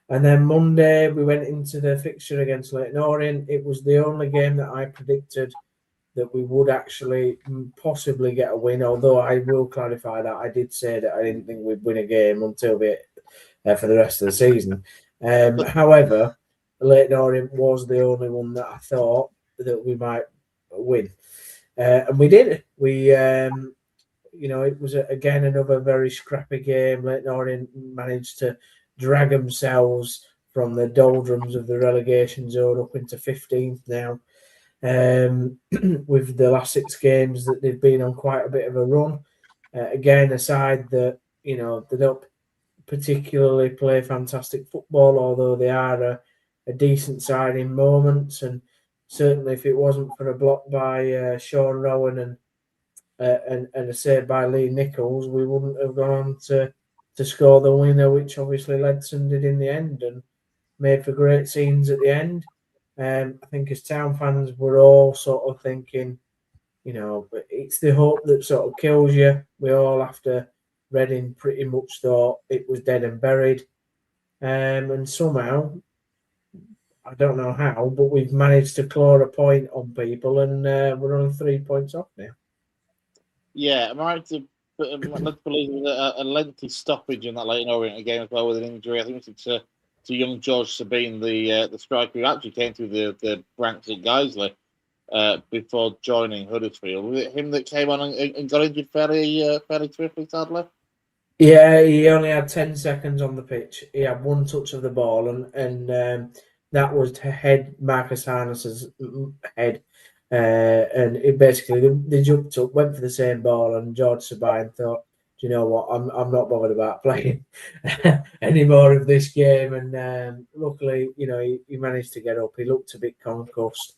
And then Monday, we went into the fixture against Leyton Orient. It was the only game that I predicted that we would actually possibly get a win, although I will clarify that I did say that I didn't think we'd win a game until for the rest of the season. However, Leyton Orient was the only one that I thought that we might win. And we did. It was, again, another very scrappy game. Leyton Orient managed to drag themselves from the doldrums of the relegation zone up into 15th now. With the last 6 games that they've been on quite a bit of a run. Again, a side that, they don't particularly play fantastic football, although they are a decent side in moments. And certainly if it wasn't for a block by Sean Rowan and a save by Lee Nichols, we wouldn't have gone on to score the winner, which obviously Ledson did in the end and made for great scenes at the end. I think as Town fans, we're all sort of thinking, it's the hope that sort of kills you. We all, after Reading, pretty much thought it was dead and buried. And somehow, I don't know how, but we've managed to claw a point on people, and we're only 3 points off now. Yeah, am I right to believe a lengthy stoppage in that Leyton Orient game as well with an injury? I think it's to young George Sabine, the striker who actually came through the ranks at Guiseley before joining Huddersfield. Was it him that came on and got injured fairly swiftly, sadly? Yeah, he only had 10 seconds on the pitch. He had one touch of the ball, and that was to head Marcus Harness's head. And it basically, they jumped up, went for the same ball, and George Sabine thought, do you know what, I'm not bothered about playing any more of this game. And luckily, he managed to get up. He looked a bit concussed.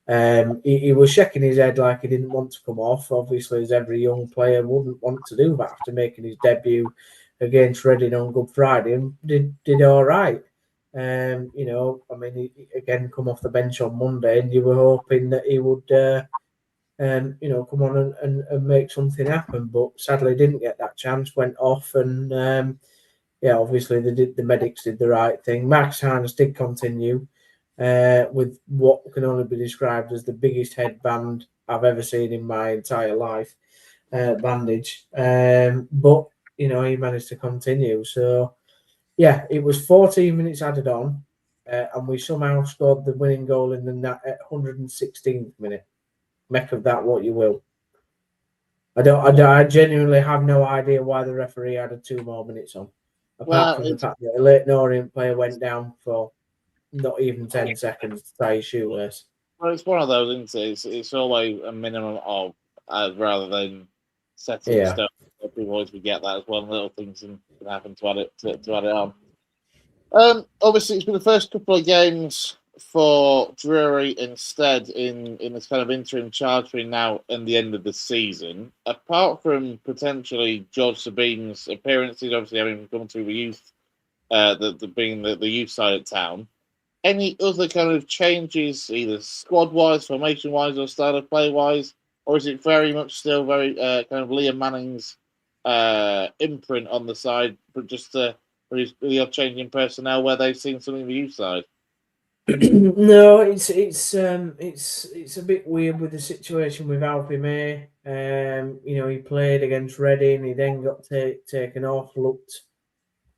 He was shaking his head like he didn't want to come off, obviously, as every young player wouldn't want to do that after making his debut against Reading on Good Friday, and did all right. He again come off the bench on Monday, and you were hoping that he would come on and make something happen, but sadly didn't get that chance, went off, and obviously the medics did the right thing. Max Harness did continue with what can only be described as the biggest headband I've ever seen in my entire life, bandage, but he managed to continue. So yeah, it was 14 minutes added on, and we somehow scored the winning goal in the 116th minute. Make of that what you will. I genuinely have no idea why the referee added 2 more minutes on, apart from the fact that a Leyton Orient player went down for not even 10 seconds to tie his shoelace. Well, it's one of those, isn't it? It's always a minimum of rather than setting stuff. People always forget that as well. Little things can happen to add it on. Obviously, it's been the first couple of games for Drury instead in this kind of interim charge between now and the end of the season. Apart from potentially George Sabine's appearances, obviously having come through the youth, being the youth side of Town, any other kind of changes, either squad-wise, formation-wise, or style of play-wise, or is it very much still very kind of Liam Manning's imprint on the side, but just for the odd change in personnel where they've seen something the youth side? No, it's a bit weird with the situation with Alfie May. He played against Reading. He then got taken off. Looked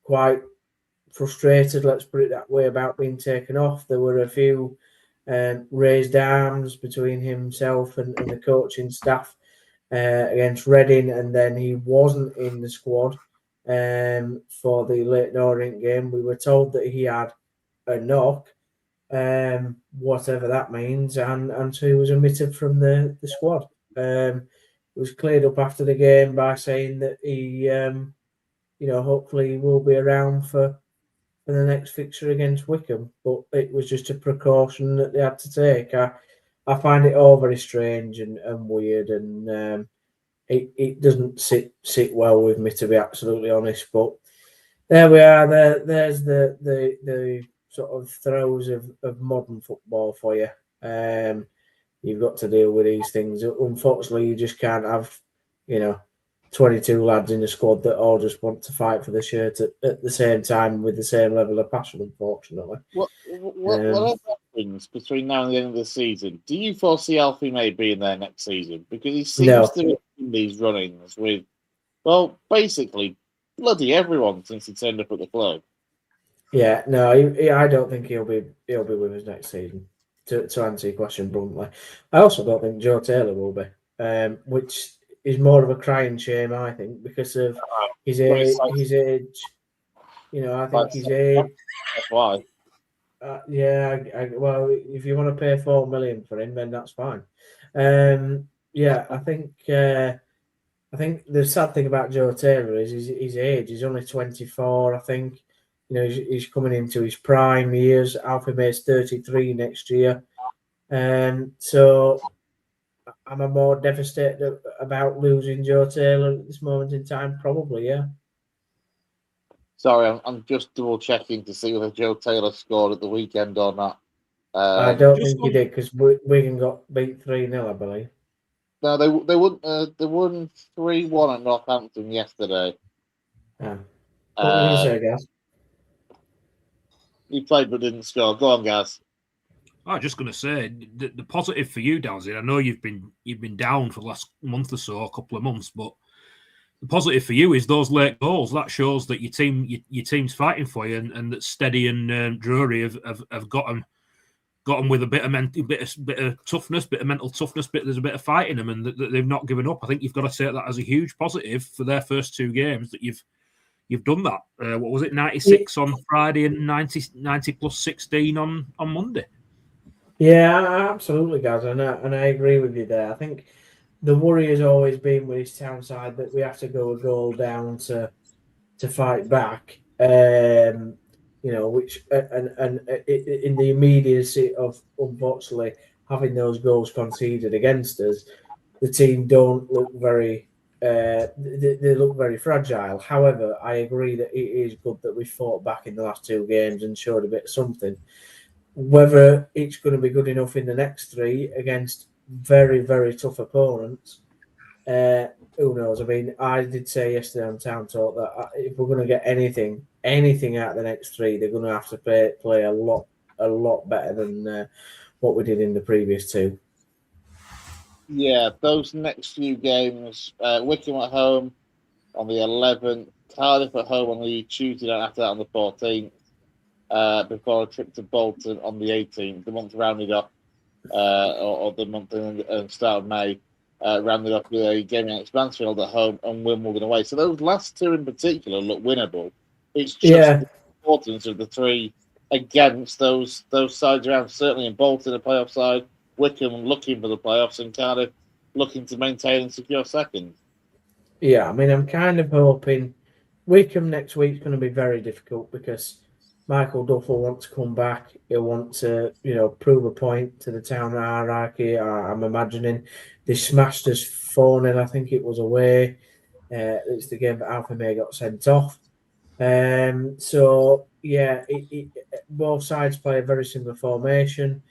quite frustrated, let's put it that way, about being taken off. There were a few raised arms between himself and the coaching staff against Reading, and then he wasn't in the squad for the Leyton Orient game. We were told that he had a knock, whatever that means, and so he was omitted from the squad. It was cleared up after the game by saying that he, hopefully he will be around for the next fixture against Wycombe, but it was just a precaution that they had to take. I find it all very strange and weird, and it doesn't sit well with me, to be absolutely honest. But there we are. There's the sort of throes of modern football for you. You've got to deal with these things. Unfortunately, you just can't have, 22 lads in the squad that all just want to fight for the shirt at the same time with the same level of passion, unfortunately. What happens between now and the end of the season? Do you foresee Alfie May being there next season? Because he seems to be in these runnings with, well, basically bloody everyone since he turned up at the club. Yeah, no, I don't think he'll be with us next season. To answer your question bluntly, I also don't think Joe Taylor will be, which is more of a crying shame, I think, because of his age. I think his age. That's why. Well, if you want to pay $4 million for him, then that's fine. I think the sad thing about Joe Taylor is his age. He's only 24, I think. He's coming into his prime years. Alfie May's 33 next year. So am I more devastated about losing Joe Taylor at this moment in time? Probably, yeah. Sorry, I'm just double checking to see whether Joe Taylor scored at the weekend or not. I don't think he did, because Wigan got beat 3-0, I believe. No, they won 3-1 at Northampton yesterday. Yeah. What were you going to say, Gaz? He played but didn't score. Go on, Gaz. I was just going to say the positive for you, Dowsy. I know you've been down for the last month or so, a couple of months, but the positive for you is those late goals. That shows that your team's fighting for you, and that Steady and Drury have got them with a bit of toughness, bit of mental toughness. There's a bit of fight in them, and that they've not given up. I think you've got to take that as a huge positive for their first two games, that you've done that. What was it, 96 on Friday and 90 plus 16 on Monday? Yeah, absolutely, guys, and I agree with you there. I think the worry has always been with his town side that we have to go a goal down to fight back. Which and in the immediacy of, unfortunately, having those goals conceded against us, the team don't look very. They look very fragile. However, I agree that it is good that we fought back in the last two games and showed a bit of something. Whether it's going to be good enough in the next three against very, very tough opponents, who knows? I mean, I did say yesterday on Town Talk that if we're going to get anything out of the next three, they're going to have to play a lot better than what we did in the previous two. Yeah, those next few games, Wycombe at home on the 11th, Cardiff at home on the Tuesday night after that on the 14th, before a trip to Bolton on the 18th, the month rounded off, or the month and start of May, rounded off with a game against Mansfield at home and Wimbledon away. So those last two in particular look winnable. It's just the importance of the three against those sides around, certainly in Bolton, a playoff side, Wycombe looking for the playoffs, and Cardiff looking to maintain and secure second. Yeah, I mean, I'm kind of hoping Wycombe next week's going to be very difficult because Michael Duff will want to come back. He'll want to, prove a point to the town hierarchy. I'm imagining they smashed us 4-0, I think it was away. It's the game that Alfie May got sent off. So yeah, both sides play a very similar formation,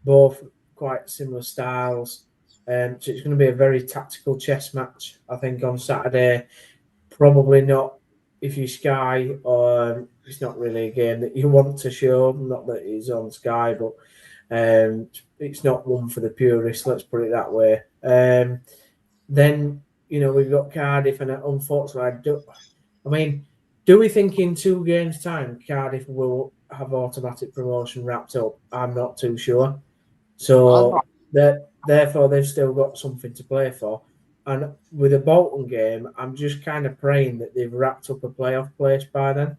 both quite similar styles. So it's going to be a very tactical chess match, I think, on Saturday. Probably not if you Sky, or it's not really a game that you want to show. Not that it's on Sky, but it's not one for the purists. Let's put it that way. Then we've got Cardiff, and unfortunately, do we think in 2 games' time Cardiff will have automatic promotion wrapped up? I'm not too sure. So therefore, they've still got something to play for. And with a Bolton game, I'm just kind of praying that they've wrapped up a playoff place by then,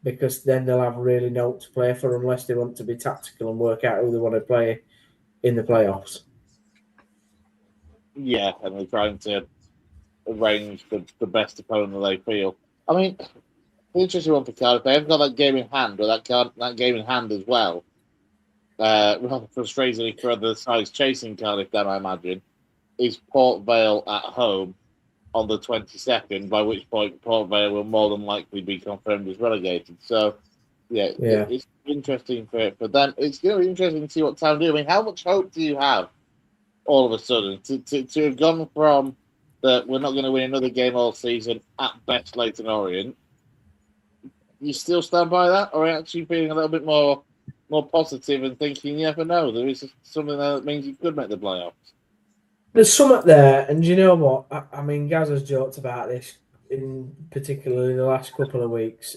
because then they'll have really no to play for unless they want to be tactical and work out who they want to play in the playoffs. Yeah, and they're trying to arrange the best opponent they feel. I mean, the interesting one for Cardiff, they haven't got that game in hand, or that game in hand as well. Rather frustratingly for other sides chasing Cardiff down, I imagine, is Port Vale at home on the 22nd, by which point Port Vale will more than likely be confirmed as relegated. So, it's interesting for them. It's going to be interesting to see what Town do. I mean, how much hope do you have all of a sudden to have gone from that we're not going to win another game all season at best Leyton Orient? You still stand by that, or are you actually feeling a little bit more positive and thinking, you never know, there is something there that means you could make the playoffs? There's something there, and you know what? I mean, Gaz has joked about this in particularly the last couple of weeks.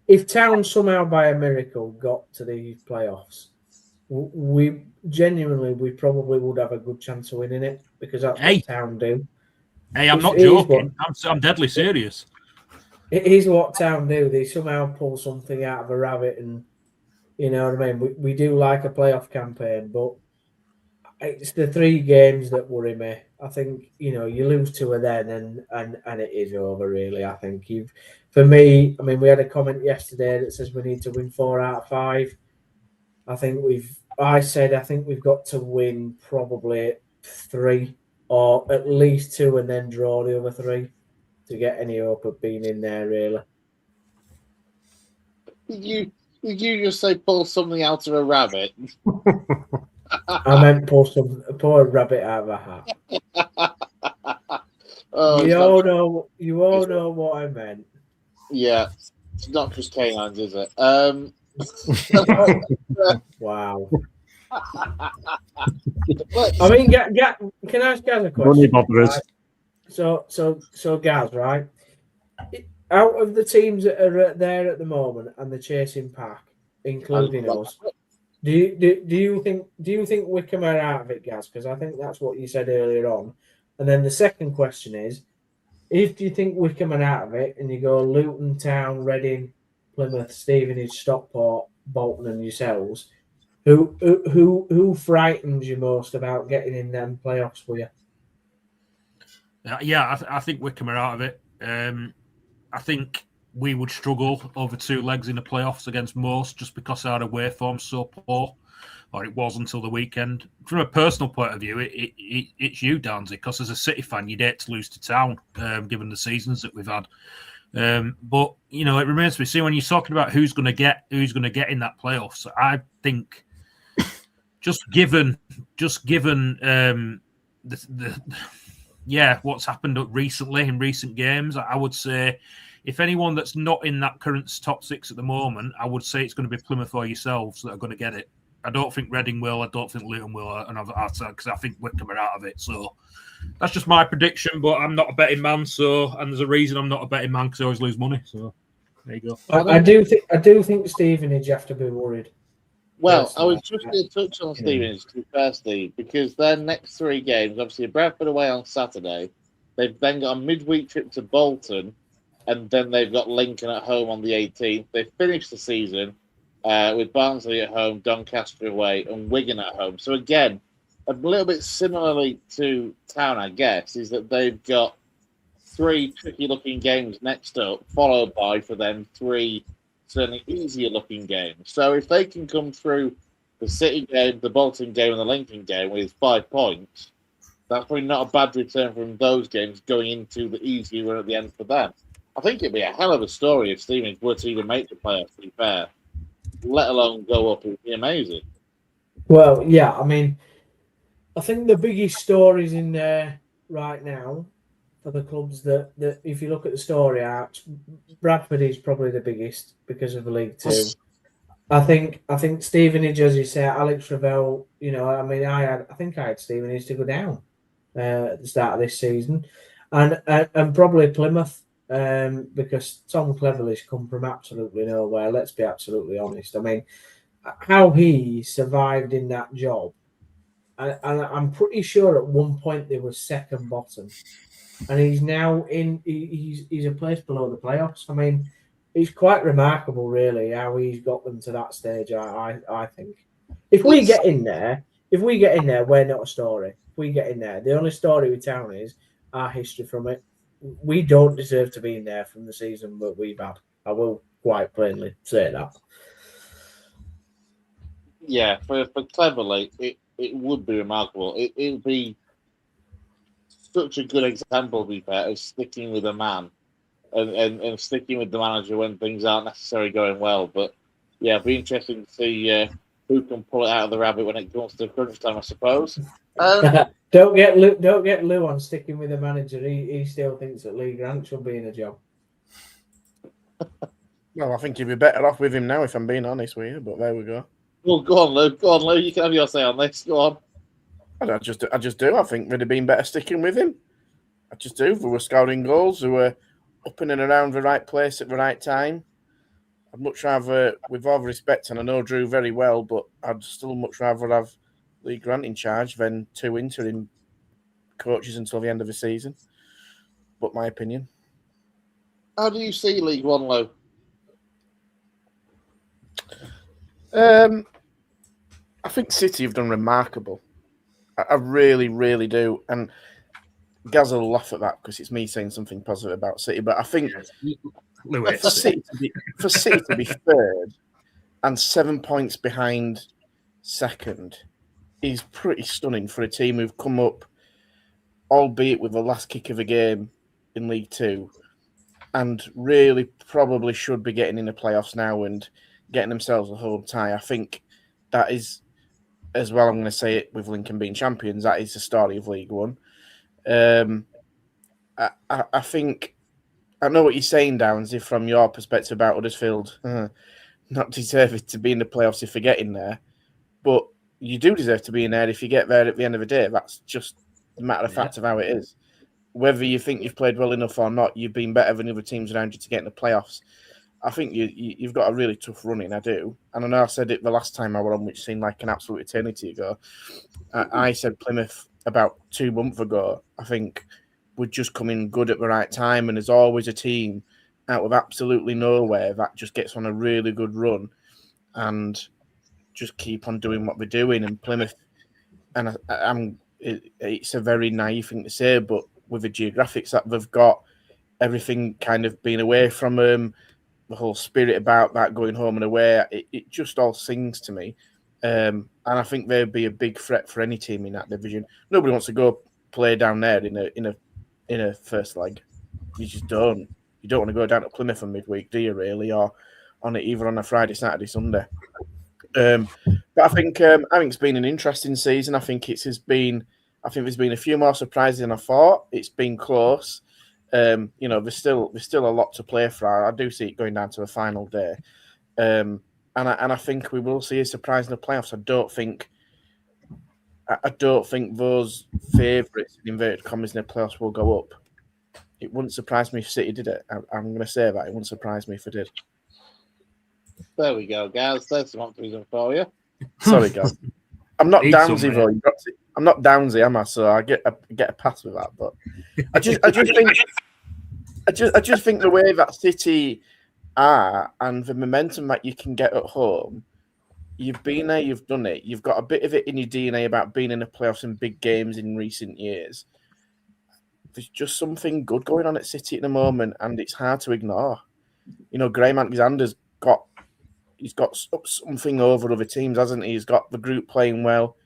If Town somehow by a miracle got to the playoffs, we probably would have a good chance of winning it, because that's what Town do. Hey, I'm not joking. I'm deadly serious. It is what Town do. They somehow pull something out of a rabbit, and you know what I mean. We do like a playoff campaign, but it's the 3 games that worry me. I think you lose 2 of them, and it is over. Really, I think for me. I mean, we had a comment yesterday that says we need to win 4 out of 5. I think we've got to win probably 3, or at least 2, and then draw the other 3 to get any hope of being in there. Really. Did you just say pull something out of a rabbit? I meant pull a rabbit out of a hat. You all know what I meant. Yeah, it's not just canines, is it? Wow. I mean, can I ask Gaz a question? Right? So Gaz, right? Out of the teams that are there at the moment and the chasing pack, including us, do you think Wickham are out of it, Gaz? Because I think that's what you said earlier on. And then the second question is, if you think Wickham are out of it, and you go Luton, Town, Reading, Plymouth, Stevenage, Stockport, Bolton, and yourselves, who frightens you most about getting in them playoffs for you? Yeah, I think Wickham are out of it. I think we would struggle over 2 legs in the playoffs against most, just because our away form's so poor, or it was until the weekend. From a personal point of view, it's you, Danzy, because as a City fan, you'd hate to lose to Town, given the seasons that we've had. But it remains to be seen when you're talking about who's going to get in that playoffs. I think just given what's happened recently in recent games, I would say if anyone that's not in that current top 6 at the moment, I would say it's going to be Plymouth or yourselves that are going to get it. I don't think Reading will. I don't think Luton will, and because I think Wickham are out of it. So that's just my prediction. But I'm not a betting man, and there's a reason I'm not a betting man, because I always lose money. So there you go. I do think Stevenage have to be worried. Well, I was just going to touch on Stevenage firstly, because their next 3 games, obviously Bradford away on Saturday, they've then got a midweek trip to Bolton, and then they've got Lincoln at home on the 18th. They finished the season with Barnsley at home, Doncaster away, and Wigan at home. So again, a little bit similarly to Town, I guess, is that they've got 3 tricky-looking games next up, followed by, for them, 3 certainly easier-looking games. So if they can come through the City game, the Bolton game, and the Lincoln game with 5 points, that's probably not a bad return from those games going into the easier run at the end for them. I think it'd be a hell of a story if Stevenage were to even make the playoffs, to be fair, let alone go up. It'd be amazing. Well, yeah, I mean, I think the biggest stories in there right now for the clubs that if you look at the story arcs, Bradford is probably the biggest because of the League Two. I think Stevenage, as you say, Alex Ravel, you know, I mean, I think I had Stevenage to go down at the start of this season, and probably Plymouth, because Tom Cleverley's come from absolutely nowhere. Let's be absolutely honest. I mean, how he survived in that job, and I'm pretty sure at one point they were second bottom, and he's now in. He's a place below the playoffs. I mean, it's quite remarkable, really, how he's got them to that stage. I think if we get in there, we're not a story. If we get in there, the only story with Town is our history from it. We don't deserve to be in there from the season that we've had. I will quite plainly say that. Yeah, for Cleverley, it would be remarkable. It would be such a good example, to be fair, of sticking with a man and sticking with the manager when things aren't necessarily going well. But yeah, it'd be interesting to see who can pull it out of the rabbit when it comes to crunch time, I suppose. Don't get Lou on sticking with the manager. He still thinks that Lee Grant should be in a job. Well, I think you'd be better off with him now, if I'm being honest with you. But there we go. Well, go on, Lou. Go on, Lou. You can have your say on this. Go on. I just do. I think we'd have been better sticking with him. I just do. We were scoring goals. We were up in and around the right place at the right time. I'd much rather, with all respect, and I know Drew very well, but I'd still much rather have Lee Grant in charge than two interim coaches until the end of the season. But my opinion. How do you see League One, Lou? I think City have done remarkable. I really, really do. And Gaz will laugh at that because it's me saying something positive about City. But I think for City to be third and 7 points behind second is pretty stunning for a team who've come up, albeit with the last kick of a game in League Two, and really probably should be getting in the playoffs now and getting themselves a home tie. I think that is, as well, I'm going to say it with Lincoln being champions, that is the story of League One. I think, I know what you're saying, Downsy, from your perspective about Huddersfield not deserving to be in the playoffs if you're getting there, but you do deserve to be in there if you get there at the end of the day. That's just the matter of fact of how it is. Whether you think you've played well enough or not, you've been better than other teams around you to get in the playoffs. I think you've got a really tough running, I do. And I know I said it the last time I was on, which seemed like an absolute eternity ago. I said Plymouth about 2 months ago, I think, would just come in good at the right time. And there's always a team out of absolutely nowhere that just gets on a really good run and just keep on doing what they're doing. And Plymouth, and it's a very naive thing to say, but with the geographics that they've got, everything kind of being away from them, the whole spirit about that going home and away, it just all sings to me. And I think they'd be a big threat for any team in that division. Nobody wants to go play down there in a first leg. You just don't. You don't want to go down to Plymouth on midweek, do you, really? Or on it either on a Friday, Saturday, Sunday. But I think it's been an interesting season. I think there's been a few more surprises than I thought. It's been close. There's still a lot to play for. I do see it going down to the final day. And I think we will see a surprise in the playoffs. I don't think those favourites, in inverted commas, in the playoffs will go up. It wouldn't surprise me if City did it. I'm going to say that. It wouldn't surprise me if it did. There we go, guys. There's some optimism for you. Sorry, guys. I'm not Downsy, though. Somewhere. I'm not Downsy, am I? So I get a pass with that. But I just think the way that City are and the momentum that you can get at home, you've been there, you've done it. You've got a bit of it in your DNA about being in the playoffs and big games in recent years. There's just something good going on at City at the moment, and it's hard to ignore. Graham Alexander's got something over other teams, hasn't he? He's got the group playing well.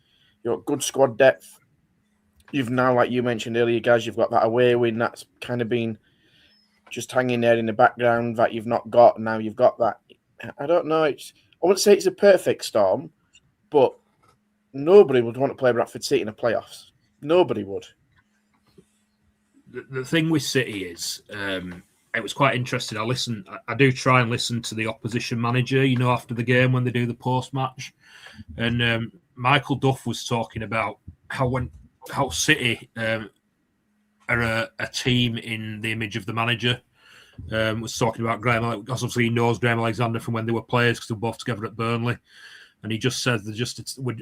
You've got good squad depth. You've now, like you mentioned earlier, guys, you've got that away win that's kind of been just hanging there in the background that you've not got, and now you've got that. I don't know. I wouldn't say it's a perfect storm, but nobody would want to play Bradford City in the playoffs. Nobody would. The thing with City is, it was quite interesting. I do try and listen to the opposition manager, after the game when they do the post-match. And Michael Duff was talking about how City are a team in the image of the manager. Was talking about Graham, because obviously he knows Graham Alexander from when they were players, because they were both together at Burnley. And he just said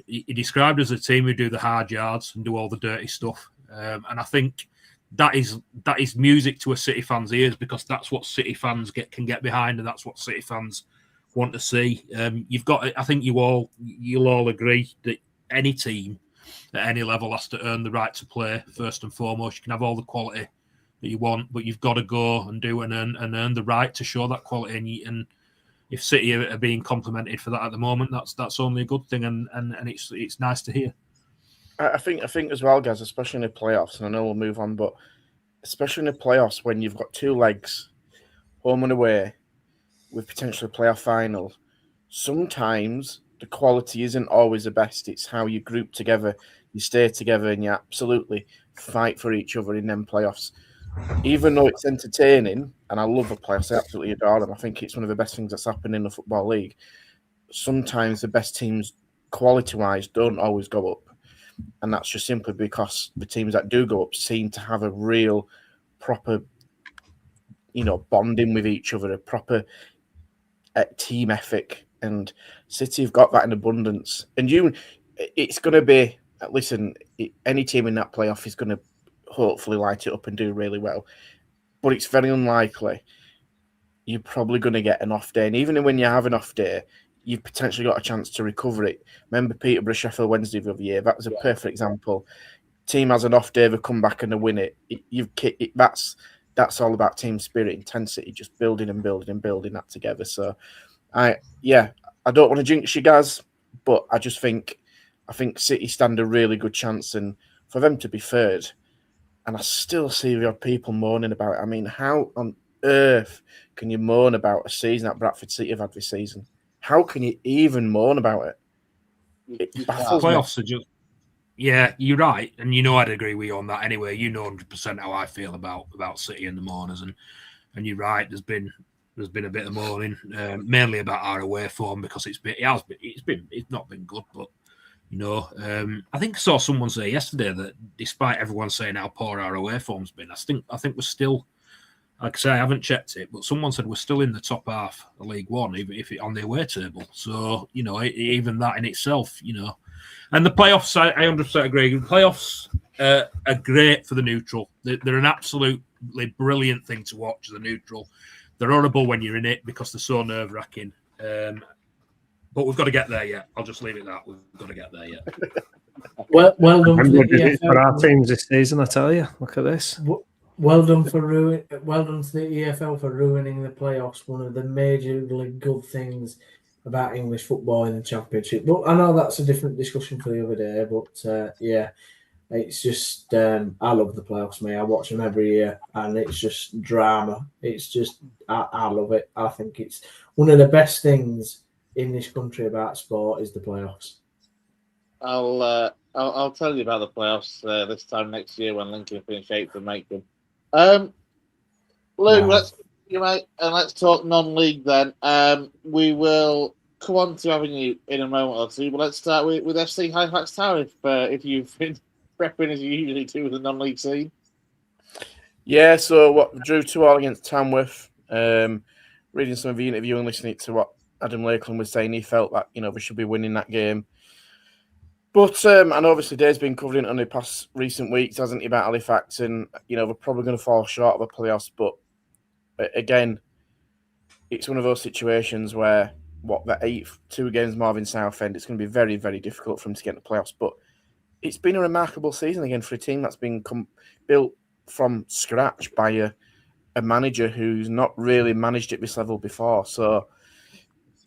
he described as a team who do the hard yards and do all the dirty stuff. And I think that is music to a City fan's ears, because that's what City fans can get behind, and that's what City fans want to see. I think you'll all agree that any team at any level has to earn the right to play first and foremost. You can have all the quality that you want, but you've got to go and do and earn the right to show that quality. And if City are being complimented for that at the moment, that's only a good thing, and it's nice to hear. I think as well, guys, especially in the playoffs, and I know we'll move on, but especially in the playoffs when you've got two legs, home and away, with potentially a playoff final, sometimes the quality isn't always the best. It's how you group together, you stay together, and you absolutely fight for each other in them playoffs. Even though it's entertaining, and I love the playoffs, I absolutely adore them. I think it's one of the best things that's happened in the Football League. Sometimes the best teams, quality-wise, don't always go up. And that's just simply because the teams that do go up seem to have a real proper, bonding with each other, a proper team ethic. And City have got that in abundance. And it's going to be, listen, any team in that playoff is going to hopefully light it up and do really well. But it's very unlikely you're probably going to get an off day. And even when you have an off day, you've potentially got a chance to recover it. Remember Peterborough, Sheffield Wednesday the other year? That was a perfect example. Team has an off day, they come back and they win it. That's all about team spirit, intensity, just building and building and building that together. So, I don't want to jinx you guys, but I think City stand a really good chance, and for them to be third, and I still see the odd people moaning about it. I mean, how on earth can you moan about a season that Bradford City have had this season? How can you even moan about it? It baffles me. Playoffs are just... Yeah, you're right. And I'd agree with you on that anyway. 100% how I feel about City and the mourners. And you're right, there's been a bit of moaning, mainly about our away form, because it's not been good, but I think I saw someone say yesterday that despite everyone saying how poor our away form's been, I think we're still, like I say, I haven't checked it, but someone said we're still in the top half of League One, even if it on the away table. So even that in itself, and the playoffs, I 100% agree. The playoffs are great for the neutral. They're an absolutely brilliant thing to watch as a neutral. They're horrible when you're in it because they're so nerve-wracking. But we've got to get there yet. I'll just leave it that. We've got to get there yet. Well done for the EFL. For our teams this season, I tell you. Look at this. Well done to the EFL for ruining the playoffs. One of the majorly good things about English football in the Championship. But I know that's a different discussion for the other day. But it's just I love the playoffs, mate. I watch them every year, and it's just drama. It's just I love it. I think it's one of the best things in this country about sport is the playoffs. I'll tell you about the playoffs this time next year when Lincoln finish 8th and make them. Lou, let's talk non-league then. We will come on to having you in a moment or two, but let's start with FC Halifax Tower if you've been prepping as you usually do with the non-league scene. Yeah, so drew 2-2 against Tamworth. Reading some of the interview and listening to what Adam Lakeland was saying, he felt that we should be winning that game. But and obviously Dave's been covering it on the past recent weeks, hasn't he, about Halifax, and they're probably going to fall short of the playoffs. But again, it's one of those situations where the 8th, 2 games more in Southend, it's going to be very, very difficult for them to get in the playoffs. But it's been a remarkable season again for a team that's been built from scratch by a manager who's not really managed at this level before. So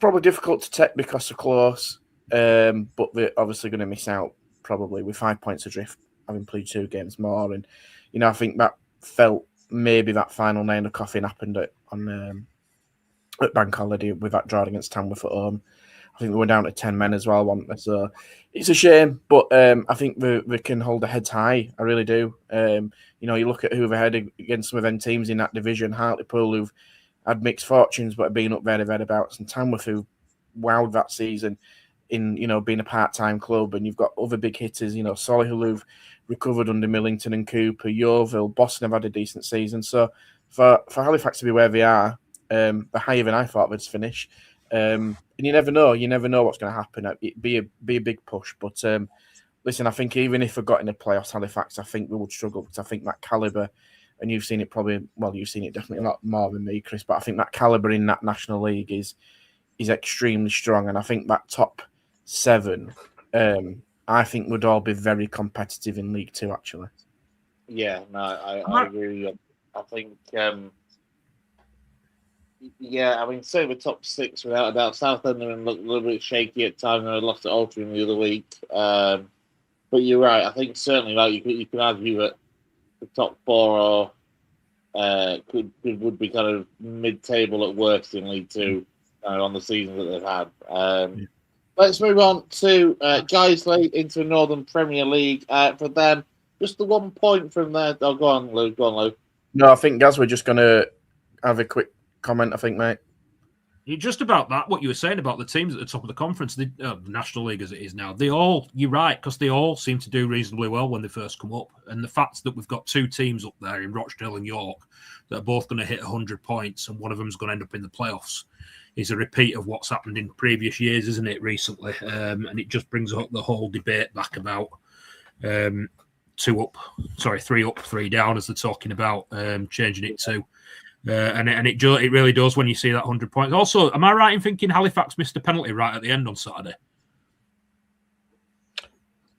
probably difficult to take because they're close. But they're obviously going to miss out probably with 5 points adrift, having played 2 games more. And, I think that felt maybe that final 9 of coffin happened at Bank Holiday with that draw against Tamworth at home. I think we were down to 10 men as well, weren't we? So it's a shame, but I think we can hold the heads high. I really do. You look at who we've had against some of them teams in that division, Hartlepool, who've had mixed fortunes but have been up very, very about, and Tamworth, who wowed that season in, being a part-time club, and you've got other big hitters, Solihull, who've recovered under Millington and Cooper, Yeovil, Boston have had a decent season. So for Halifax to be where they are, they're higher than I thought they'd finish. And you never know. You never know what's going to happen. It'd be a big push. But listen, I think even if we got in the playoffs, Halifax, I think we would struggle, because I think that calibre, and you've seen it you've seen it definitely a lot more than me, Chris, but I think that calibre in that National League is extremely strong. And I think that top 7, I think would all be very competitive in League 2, actually. Yeah, no, I agree with you. I think, say the top 6 without a doubt. Southend looked a little bit shaky at times, and they lost to Altrincham the other week. But you're right. I think certainly, you can argue that the top 4 would be kind of mid-table at worst in League 2 on the seasons that they've had. Let's move on to Guiseley into the Northern Premier League. For them, just the 1 point from there. Oh, go on, Lou. No, I think, Gaz, we're just going to have a quick comment, I think, mate. Just about that, what you were saying about the teams at the top of the conference, the National League as it is now, you're right, because they all seem to do reasonably well when they first come up. And the fact that we've got 2 teams up there in Rochdale and York that are both going to hit 100 points, and one of them's going to end up in the playoffs, is a repeat of what's happened in previous years, isn't it, recently? And it just brings up the whole debate back about 3 up, 3 down, as they're talking about changing it to. And it really does when you see that 100 points. Also, am I right in thinking Halifax missed a penalty right at the end on Saturday?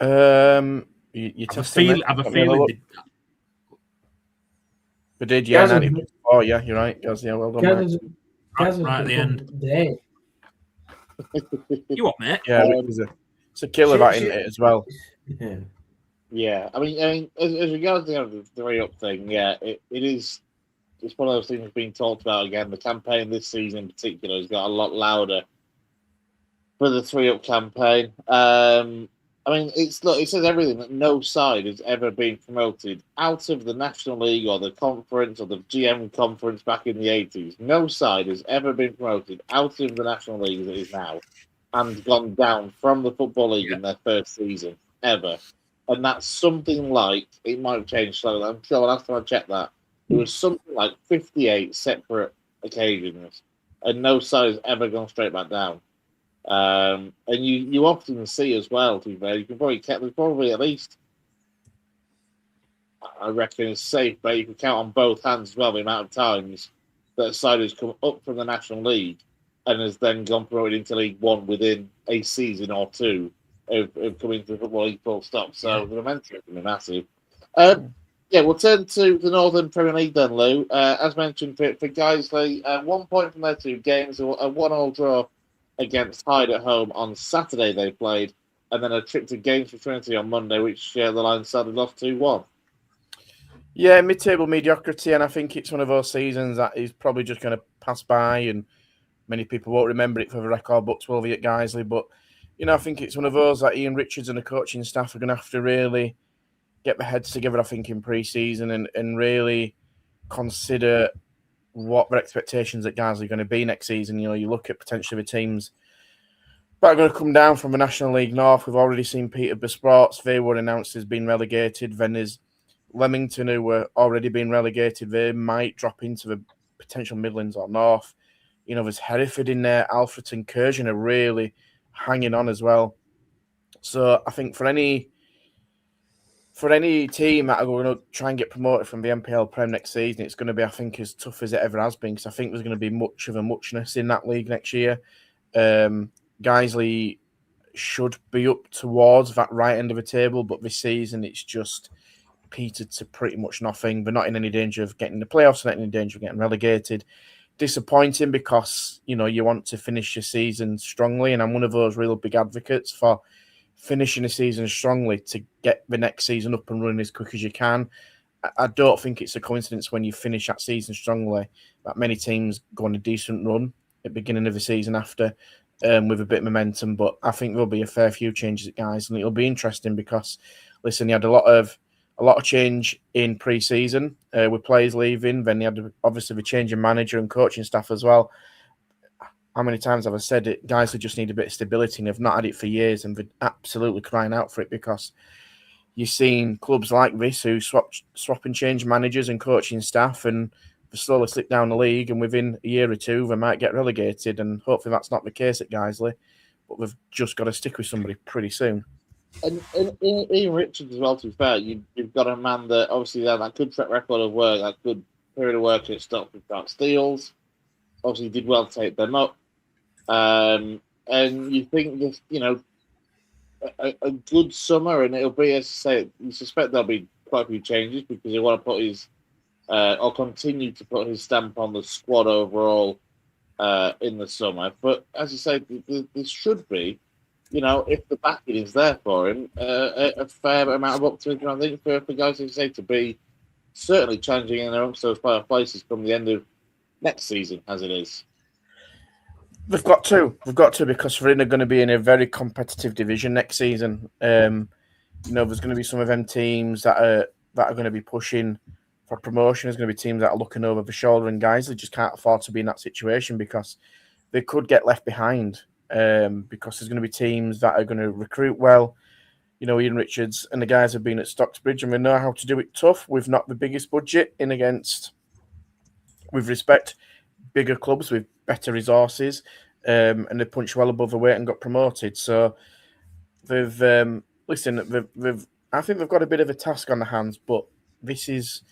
You have a feeling. They did, yeah. Oh, yeah, you're right. Yeah, well done, mate. Right at the end. You what, mate? Yeah, it's a killer that in it as well. Yeah, I mean, as regards the 3 up thing, yeah, it is. It's one of those things that's being talked about again. The campaign this season in particular has got a lot louder for the 3 up campaign. It says everything that no side has ever been promoted out of the National League or the conference or the GM conference back in the 80s. No side has ever been promoted out of the National League as it is now and gone down from the Football League in their first season ever. And that's something like, it might have changed slowly. I'm sure last time I checked that, there was something like 58 separate occasions, and no side has ever gone straight back down. And you often see as well, to be fair, there's probably at least, I reckon it's safe, but you can count on both hands as well the amount of times that a side has come up from the National League and has then gone promoted into League 1 within a season or 2 of coming to the Football League full stop. So the momentum can be massive. We'll turn to the Northern Premier League then, Lou. As mentioned, for Guiseley, 1 point from their 2 games, a 1-1 draw against Hyde at home on Saturday they played, and then a trip to Games for Trinity on Monday, which the Lions started off 2-1. Yeah, mid-table mediocrity, and I think it's one of those seasons that is probably just going to pass by, and many people won't remember it for the record books, will they, at Guiseley? But, I think it's one of those that Ian Richards and the coaching staff are going to have to really get their heads together, I think, in pre-season and really consider what their expectations at Guiseley are going to be next season. You look at potentially the teams that are going to come down from the National League North. We've already seen Peterborough Sports. They were announced as being relegated. Then there's Leamington, who were already being relegated. They might drop into the potential Midlands or North. There's Hereford in there. Alfreton, Curzon are really hanging on as well. So I think for any team that are going to try and get promoted from the NPL Prem next season, it's going to be, I think, as tough as it ever has been, because I think there's going to be much of a muchness in that league next year. Guiseley should be up towards that right end of the table, but this season it's just petered to pretty much nothing. They're not in any danger of getting the playoffs, not in any danger of getting relegated. Disappointing, because, you want to finish your season strongly, and I'm one of those real big advocates for finishing a season strongly to get the next season up and running as quick as you can. I don't think it's a coincidence when you finish that season strongly that many teams go on a decent run at the beginning of the season after with a bit of momentum. But I think there'll be a fair few changes, guys, and it'll be interesting because, listen, you had a lot of change in pre-season with players leaving. Then you had obviously the change in manager and coaching staff as well. How many times have I said it? Guys who just need a bit of stability and have not had it for years, and they're absolutely crying out for it because you've seen clubs like this who swap and change managers and coaching staff, and they slowly slip down the league, and within a year or two they might get relegated. And hopefully that's not the case at Guiseley, but we've just got to stick with somebody pretty soon. And Ian Richards as well, to be fair, you've got a man that obviously had that good track record of work, that good period of work at Stockport Park Steels. Obviously did well to take them up. And you think this, a good summer, and it'll be, as I say, you suspect there'll be quite a few changes because he want to put his or continue to put his stamp on the squad overall in the summer. But as you say, this should be, if the backing is there for him, a fair amount of optimism, I think, for guys, as you say, to be certainly challenging in amongst those playoff places from the end of next season, as it is. We've got to because we're going to be in a very competitive division next season. There's going to be some of them teams that are going to be pushing for promotion. There's going to be teams that are looking over the shoulder, and guys that just can't afford to be in that situation because they could get left behind. Because there's going to be teams that are going to recruit well. Ian Richards and the guys have been at Stocksbridge, and we know how to do it tough with not the biggest budget in against, with respect, bigger clubs with better resources, and they punched well above the weight and got promoted. So they've I think they've got a bit of a task on their hands, but this is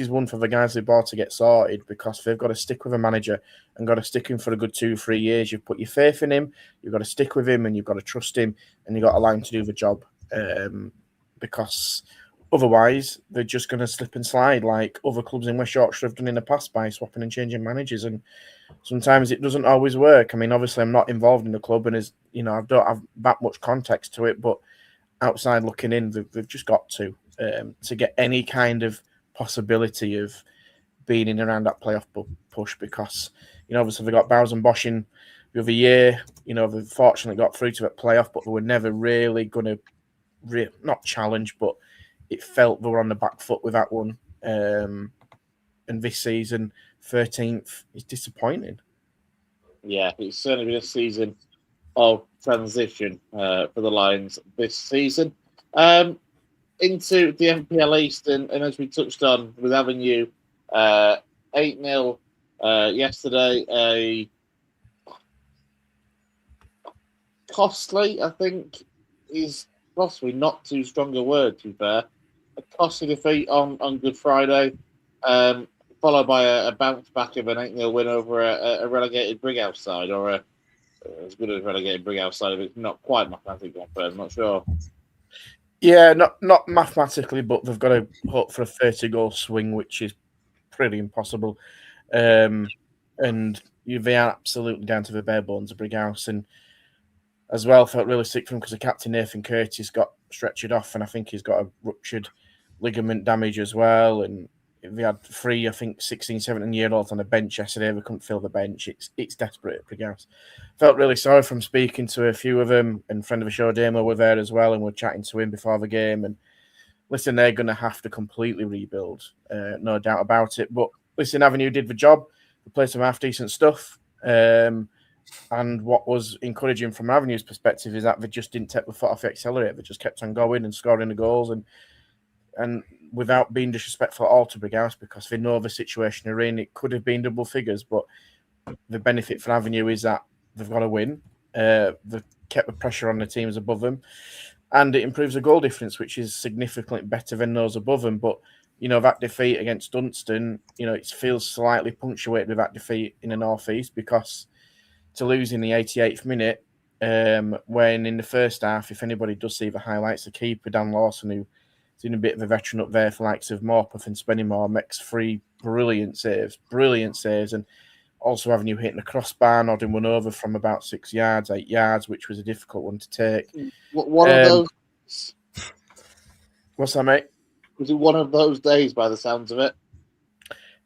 one for the guys they bought to get sorted because they've got to stick with a manager and got to stick him for a good 2-3 years. You've put your faith in him, you've got to stick with him, and you've got to trust him, and you've got to allow him to do the job because otherwise they're just going to slip and slide like other clubs in West Yorkshire have done in the past by swapping and changing managers, and sometimes it doesn't always work. I mean, obviously I'm not involved in the club, and I don't have that much context to it, but outside looking in, they've just got to get any kind of possibility of being in around that playoff push because, obviously they got Bowes and Bosch in the other year. They fortunately got through to that playoff, but they were never really going to, not challenge, but it felt they were on the back foot with that one. And this season, 13th is disappointing. Yeah, it's certainly been a season of transition for the Lions this season. Into the NPL East, and as we touched on with Avenue, 8-0 yesterday. A costly, I think, is possibly not too strong a word, to be fair. A costly defeat on Good Friday, followed by a bounce back of an 8-0 win over a relegated Brighouse side, or as good as relegated Brighouse side, if it's not quite mathematically confirmed, I'm not sure. Yeah, not mathematically, but they've got to hope for a 30-goal swing, which is pretty impossible. And they are absolutely down to the bare bones of Brighouse. And as well, felt really sick for him because the captain, Nathan Curtis, got stretchered off, and I think he's got a ruptured ligament damage as well. And they had 3, I think, 16, 17-year-olds on the bench yesterday. They couldn't fill the bench. It's desperate at Brighouse. Felt really sorry from speaking to a few of them, and friend of the show, Damo, were there as well, and we're chatting to him before the game. And listen, they're going to have to completely rebuild, no doubt about it. But listen, Avenue did the job. They played some half-decent stuff. And what was encouraging from Avenue's perspective is that they just didn't take the foot off the accelerator. They just kept on going and scoring the goals, and without being disrespectful at all to Brighouse, because they know the situation they're in. It could have been double figures, but the benefit for Avenue is that they've got to win. They've kept the pressure on the teams above them, and it improves the goal difference, which is significantly better than those above them. But, that defeat against Dunstan, it feels slightly punctuated with that defeat in the North East, because to lose in the 88th minute, when in the first half, if anybody does see the highlights, the keeper, Dan Lawson, who's in a bit of a veteran up there for likes of Morpeth and Spennymoor, makes 3 brilliant saves, and also Avenue hitting the crossbar, nodding one over from about 6 yards, 8 yards, which was a difficult one to take. One of those. What's that, mate? Was it one of those days by the sounds of it?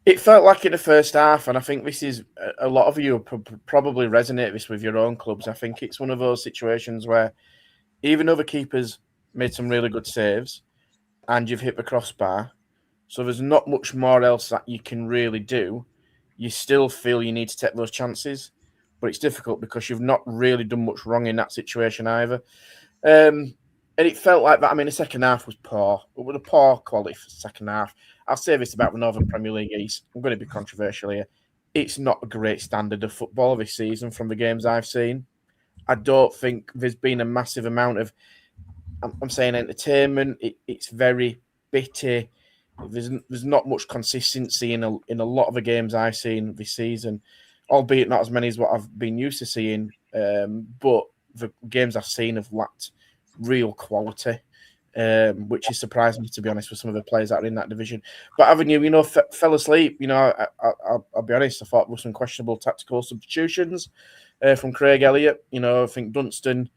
It felt like in the first half, and I think this is a lot of you probably resonate this with your own clubs. I think it's one of those situations where even though the keepers made some really good saves and you've hit the crossbar, so there's not much more else that you can really do, you still feel you need to take those chances, but it's difficult because you've not really done much wrong in that situation either. And it felt like that. I mean, the second half was poor. It was a poor quality for the second half. I'll say this about the Northern Premier League East. I'm going to be controversial here. It's not a great standard of football this season from the games I've seen. I don't think there's been a massive amount of, I'm saying entertainment. It's very bitty. There's not much consistency in a lot of the games I've seen this season, albeit not as many as what I've been used to seeing. But the games I've seen have lacked real quality, which is surprising me, to be honest, with some of the players that are in that division. But Avenue, fell asleep. I'll be honest, I thought there were some questionable tactical substitutions from Craig Elliott. I think Dunstan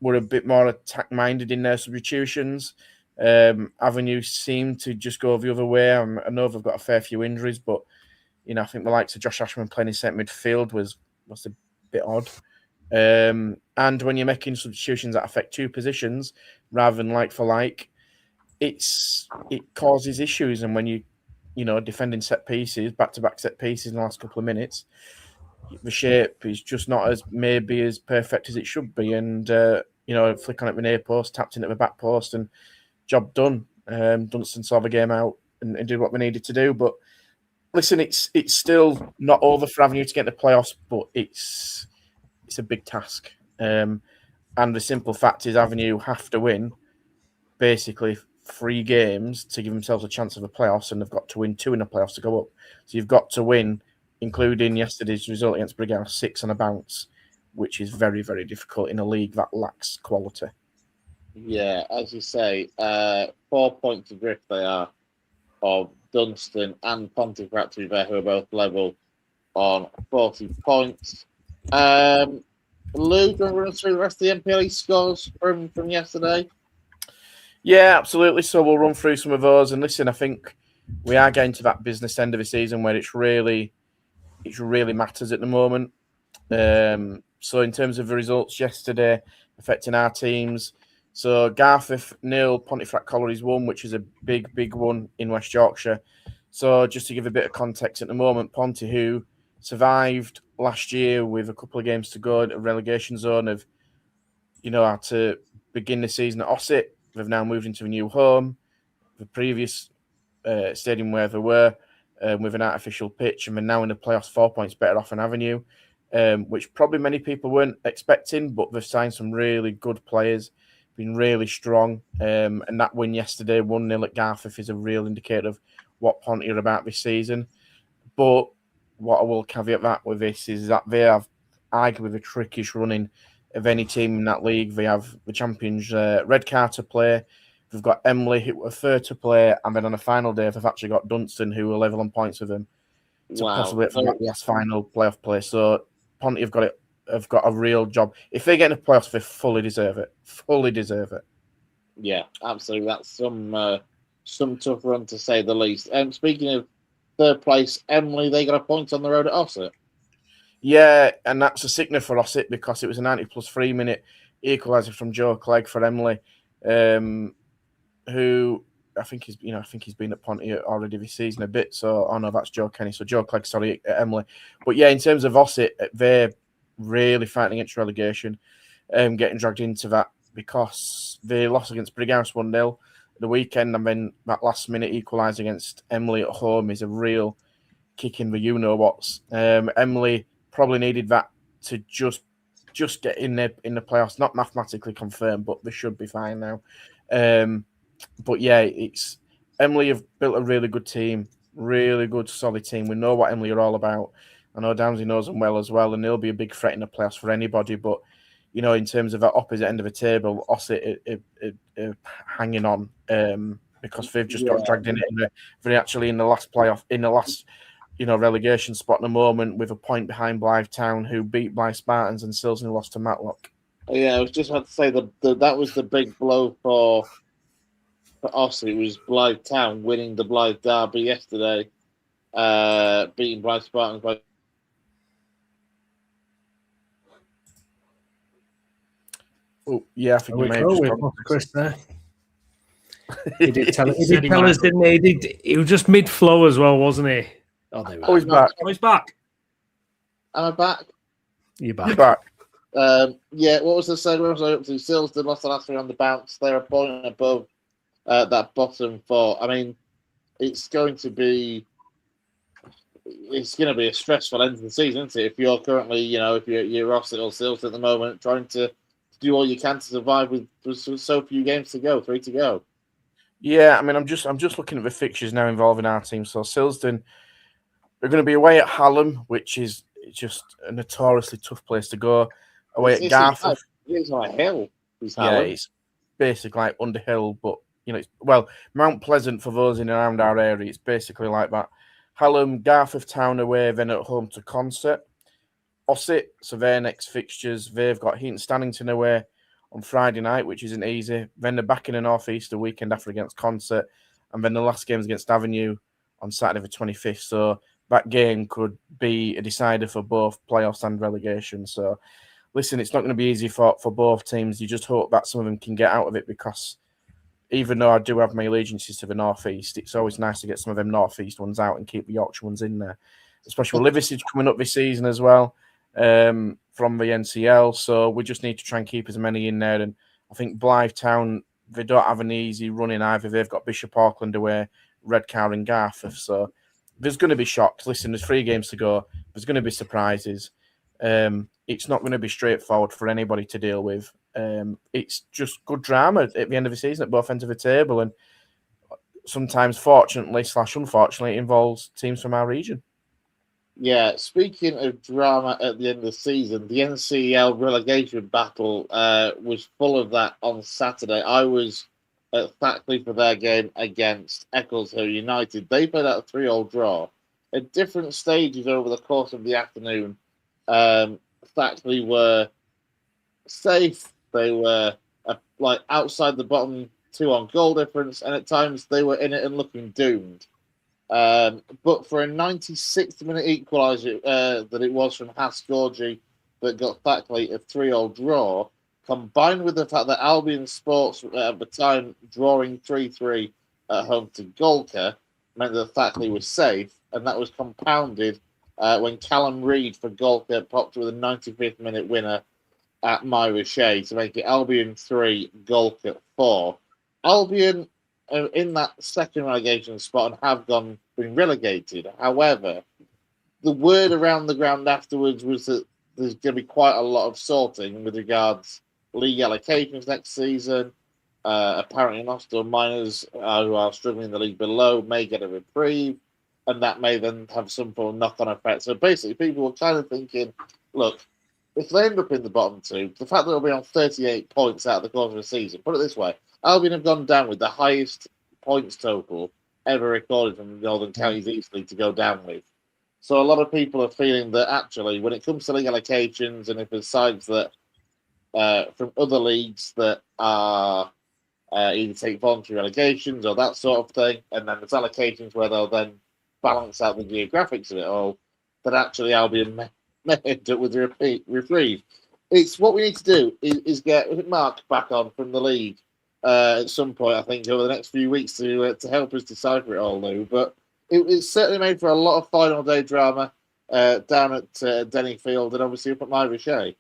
were a bit more attack-minded in their substitutions. Avenue seemed to just go the other way. I know they've got a fair few injuries, but I think the likes of Josh Ashman playing in centre midfield was a bit odd. And when you're making substitutions that affect two positions rather than like for like, it causes issues. And when you defending set pieces, back-to-back set pieces in the last couple of minutes, the shape is just not as perfect as it should be. And flick on at the near post, tapped into the back post, and job done. Dunstan saw the game out and did what we needed to do. But listen, it's still not over for Avenue to get the playoffs, but it's a big task. And the simple fact is Avenue have to win basically 3 games to give themselves a chance of the playoffs, and they've got to win 2 in the playoffs to go up. So you've got to win, including yesterday's result against Brighouse, 6 on a bounce, which is very, very difficult in a league that lacks quality. Yeah, as you say, 4 points adrift they are of Dunstan and Pontefract, to be fair, who are both level on 40 points. Lou, do you want to run through the rest of the NPLE scores from yesterday? Yeah, absolutely. So we'll run through some of those. And listen, I think we are getting to that business end of the season where it really matters at the moment. So in terms of the results yesterday affecting our teams, so Garforth 0, Pontefract Collieries 1, which is a big, big one in West Yorkshire. So just to give a bit of context at the moment, Ponty, who survived last year with a couple of games to go, a relegation zone of, had to begin the season at Ossett. They've now moved into a new home. The previous stadium where they were, with an artificial pitch, and we're now in the playoffs 4 points better off an Avenue, which probably many people weren't expecting, but they've signed some really good players, been really strong, and that win yesterday, 1-0 at Garforth, is a real indicator of what Ponty are about this season. But what I will caveat that with this is that they have arguably the trickiest running of any team in that league. They have the champions Redcar to play, they've got Emily who are third to play, and then on the final day they've actually got Dunstan who are level on points with them to possibly for that last final playoff play. So Ponty have got a real job. If they get in the playoffs, they fully deserve it. Fully deserve it. Yeah, absolutely. That's some tough run to say the least. And speaking of third place, Emily, they got a point on the road at Ossett. Yeah, and that's a signal for Ossett because it was a 90+3 minute equaliser from Joe Clegg for Emily, who I think he's been at Ponty already this season a bit. So, no, that's Joe Kenny. So Joe Clegg, sorry, at Emily. But yeah, in terms of Ossett, they're really fighting against relegation, getting dragged into that because they lost against Brighouse 1-0 the weekend, and then that last minute equaliser against Emily at home is a real kick in the you-know-whats. Emily probably needed that to just get in the playoffs. Not mathematically confirmed, but they should be fine now. But yeah, it's Emily have built a really good team, really good, solid team. We know what Emily are all about. I know Downsy knows them well as well, and they'll be a big threat in the playoffs for anybody. But in terms of the opposite end of the table, Ossett hanging on because they've just got dragged in it. They're actually in the last playoff, in the last relegation spot in the moment with a point behind Blythe Town, who beat Blythe Spartans, and Silsney lost to Matlock. Yeah, I was just about to say that was the big blow for for Austin, it was Blythe Town winning the Blythe Derby yesterday, beating Blythe Spartans by. Oh, yeah, I think you may have We've just lost gone. Chris there. He did tell, He said he us, might didn't he? He was just mid-flow as well, wasn't he? Oh, there we Oh, he's go. back. Oh, he's back. Am I back? You're back. You're back. Yeah, what was the saying? Where was I up to? Silsden lost the last three on the bounce. They're a point above that bottom four. I mean, it's going to be a stressful end to the season, isn't it? If you're currently, if you're Ross or Silsden at the moment, trying to do all you can to survive with so few games to go, 3 to go. Yeah, I mean, I'm just looking at the fixtures now involving our team. So Silsden are going to be away at Hallam, which is just a notoriously tough place to go. Away at Garforth. It's on a hill. Yeah, it's basically like Underhill, but Mount Pleasant for those in and around our area. It's basically like that. Hallam, Garforth Town away, then at home to Concert. Ossett, so their next fixtures, they've got Heaton Stannington away on Friday night, which isn't easy. Then they're back in the North East the weekend after against Concert. And then the last game's against Avenue on Saturday the 25th. So that game could be a decider for both playoffs and relegation. So, listen, it's not going to be easy for both teams. You just hope that some of them can get out of it, because even though I do have my allegiances to the North East, it's always nice to get some of them North East ones out and keep the Yorkshire ones in there. Especially with Liversidge coming up this season as well. From the NCL, so we just need to try and keep as many in there. And I think Blythe Town, they don't have an easy running either. They've got Bishop Auckland away, Redcar and Garforth, so there's going to be shocks. Listen, there's 3 games to go. There's going to be surprises. It's not going to be straightforward for anybody to deal with. It's just good drama at the end of the season at both ends of the table, and sometimes, fortunately/unfortunately, it involves teams from our region. Yeah, speaking of drama at the end of the season, the NCL relegation battle was full of that on Saturday. I was at Thackley for their game against Eccleshill United. They played out a 3-3 draw. At different stages over the course of the afternoon, Thackley were safe. They were outside the bottom 2 on goal difference, and at times they were in it and looking doomed. But for a 96th minute equaliser that it was from Haas Gorgie that got Thackley a 3-3 draw, combined with the fact that Albion Sports at the time drawing 3-3 at home to Golka, meant that Thackley was safe, and that was compounded when Callum Reid for Golka popped with a 95th minute winner at Myra Shea to make it Albion 3, Golka 4. Albion in that second relegation spot and have been relegated. However, the word around the ground afterwards was that there's going to be quite a lot of sorting with regards league allocations next season. Apparently, Nostell Miners, who are struggling in the league below, may get a reprieve, and that may then have some form of knock-on effect. So basically, people were kind of thinking, look, if they end up in the bottom 2, the fact that they'll be on 38 points out of the course of the season, put it this way, Albion have gone down with the highest points total ever recorded from the Northern Counties East League to go down with. So a lot of people are feeling that actually, when it comes to league allocations, and if there's sides that from other leagues that are either take voluntary relegations or that sort of thing, and then there's allocations where they'll then balance out the geographics of it all, that actually Albion may end up with a reprieve. It's what we need to do is get Mark back on from the league at some point, I think, over the next few weeks to help us decipher it all, Lou. But it certainly made for a lot of final day drama down at Dennyfield and obviously up at My Richet.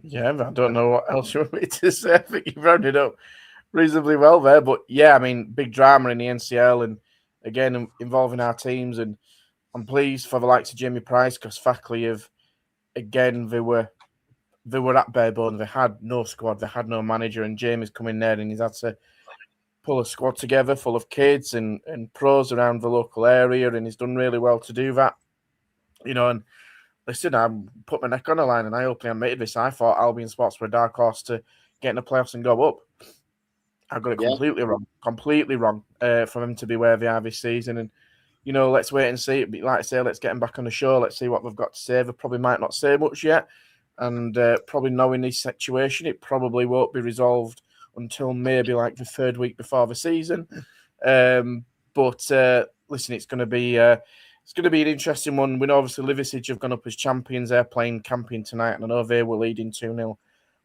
Yeah, I don't know what else you want me to say. I think you've rounded up reasonably well there. But yeah, I mean, big drama in the NCL and again involving our teams. And I'm pleased for the likes of Jamie Price because Thackley have, again, they were at bare bones. They had no squad. They had no manager. And Jamie's come in there and he's had to pull a squad together full of kids and pros around the local area. And he's done really well to do that. You know, and listen, I put my neck on the line and I openly admitted this. I thought Albion Sports were a dark horse to get in the playoffs and go up. I got it completely wrong for them to be where they are this season. And, you know, let's wait and see. Like I say, let's get them back on the show. Let's see what they've got to say. They probably might not say much yet. And probably knowing this situation, it probably won't be resolved until maybe like the third week before the season. But listen, it's going to be an interesting one. We know obviously Liverpool have gone up as champions. They're playing Campion tonight, and I know they were leading 2-0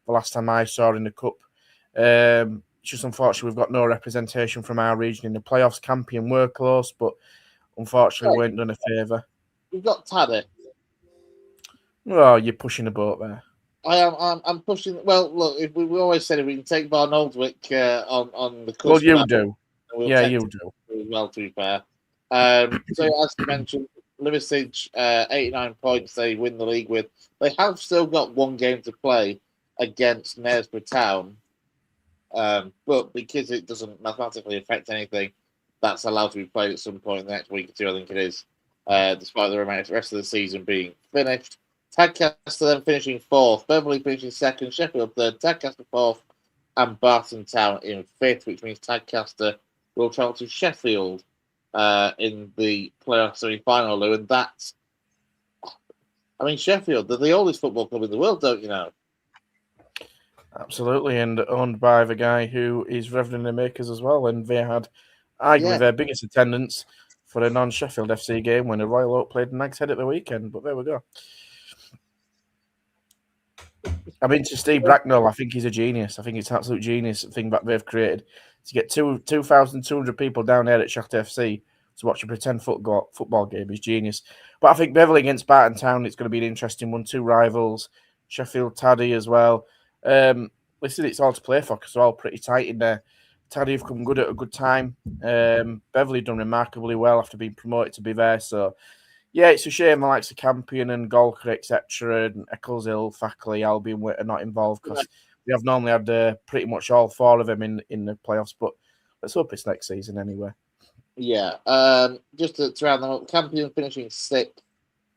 the last time I saw in the cup. It's just unfortunately we've got no representation from our region in the playoffs. Campion were close, but unfortunately weren't done a favour. We've got Taddy. Oh, you're pushing the boat there. I'm pushing. Well, look, if we always said if we can take Van Oldwick on the cusp. Well, you do. We'll You do. As well, to be fair. So as you mentioned, Liverpool 89 points. They win the league with. They have still got one game to play against Knaresborough Town, but because it doesn't mathematically affect anything, that's allowed to be played at some point in the next week or two. I think it is, despite the rest of the season being finished. Tadcaster then finishing fourth, Beverley finishing second, Sheffield third, Tadcaster fourth, and Barton Town in fifth, which means Tadcaster will travel to Sheffield in the playoff semi-final, Lou, and that's, I mean, Sheffield, they're the oldest football club in the world, don't you know? Absolutely, and owned by the guy who is Reverend the Makers as well, and they had arguably their biggest attendance for a non-Sheffield FC game when the Royal Oak played Nag's Head at the weekend, but there we go. I mean, to Steve Bracknell, I think he's a genius. I think it's an absolute genius thing that they've created. To get 2,200 people down there at Shaft FC to watch a pretend football game is genius. But I think Beverley against Barton Town, it's going to be an interesting one. Two rivals, Sheffield Taddy as well. Listen, it's all to play for because they're all pretty tight in there. Taddy have come good at a good time. Beverley done remarkably well after being promoted to be there. So, yeah, it's a shame the likes of Campion and Golker, etc., and Eccleshill, Fackley, Albion are not involved because we have normally had pretty much all four of them in the playoffs. But let's hope it's next season anyway. Yeah, just to round them up, Campion finishing sixth,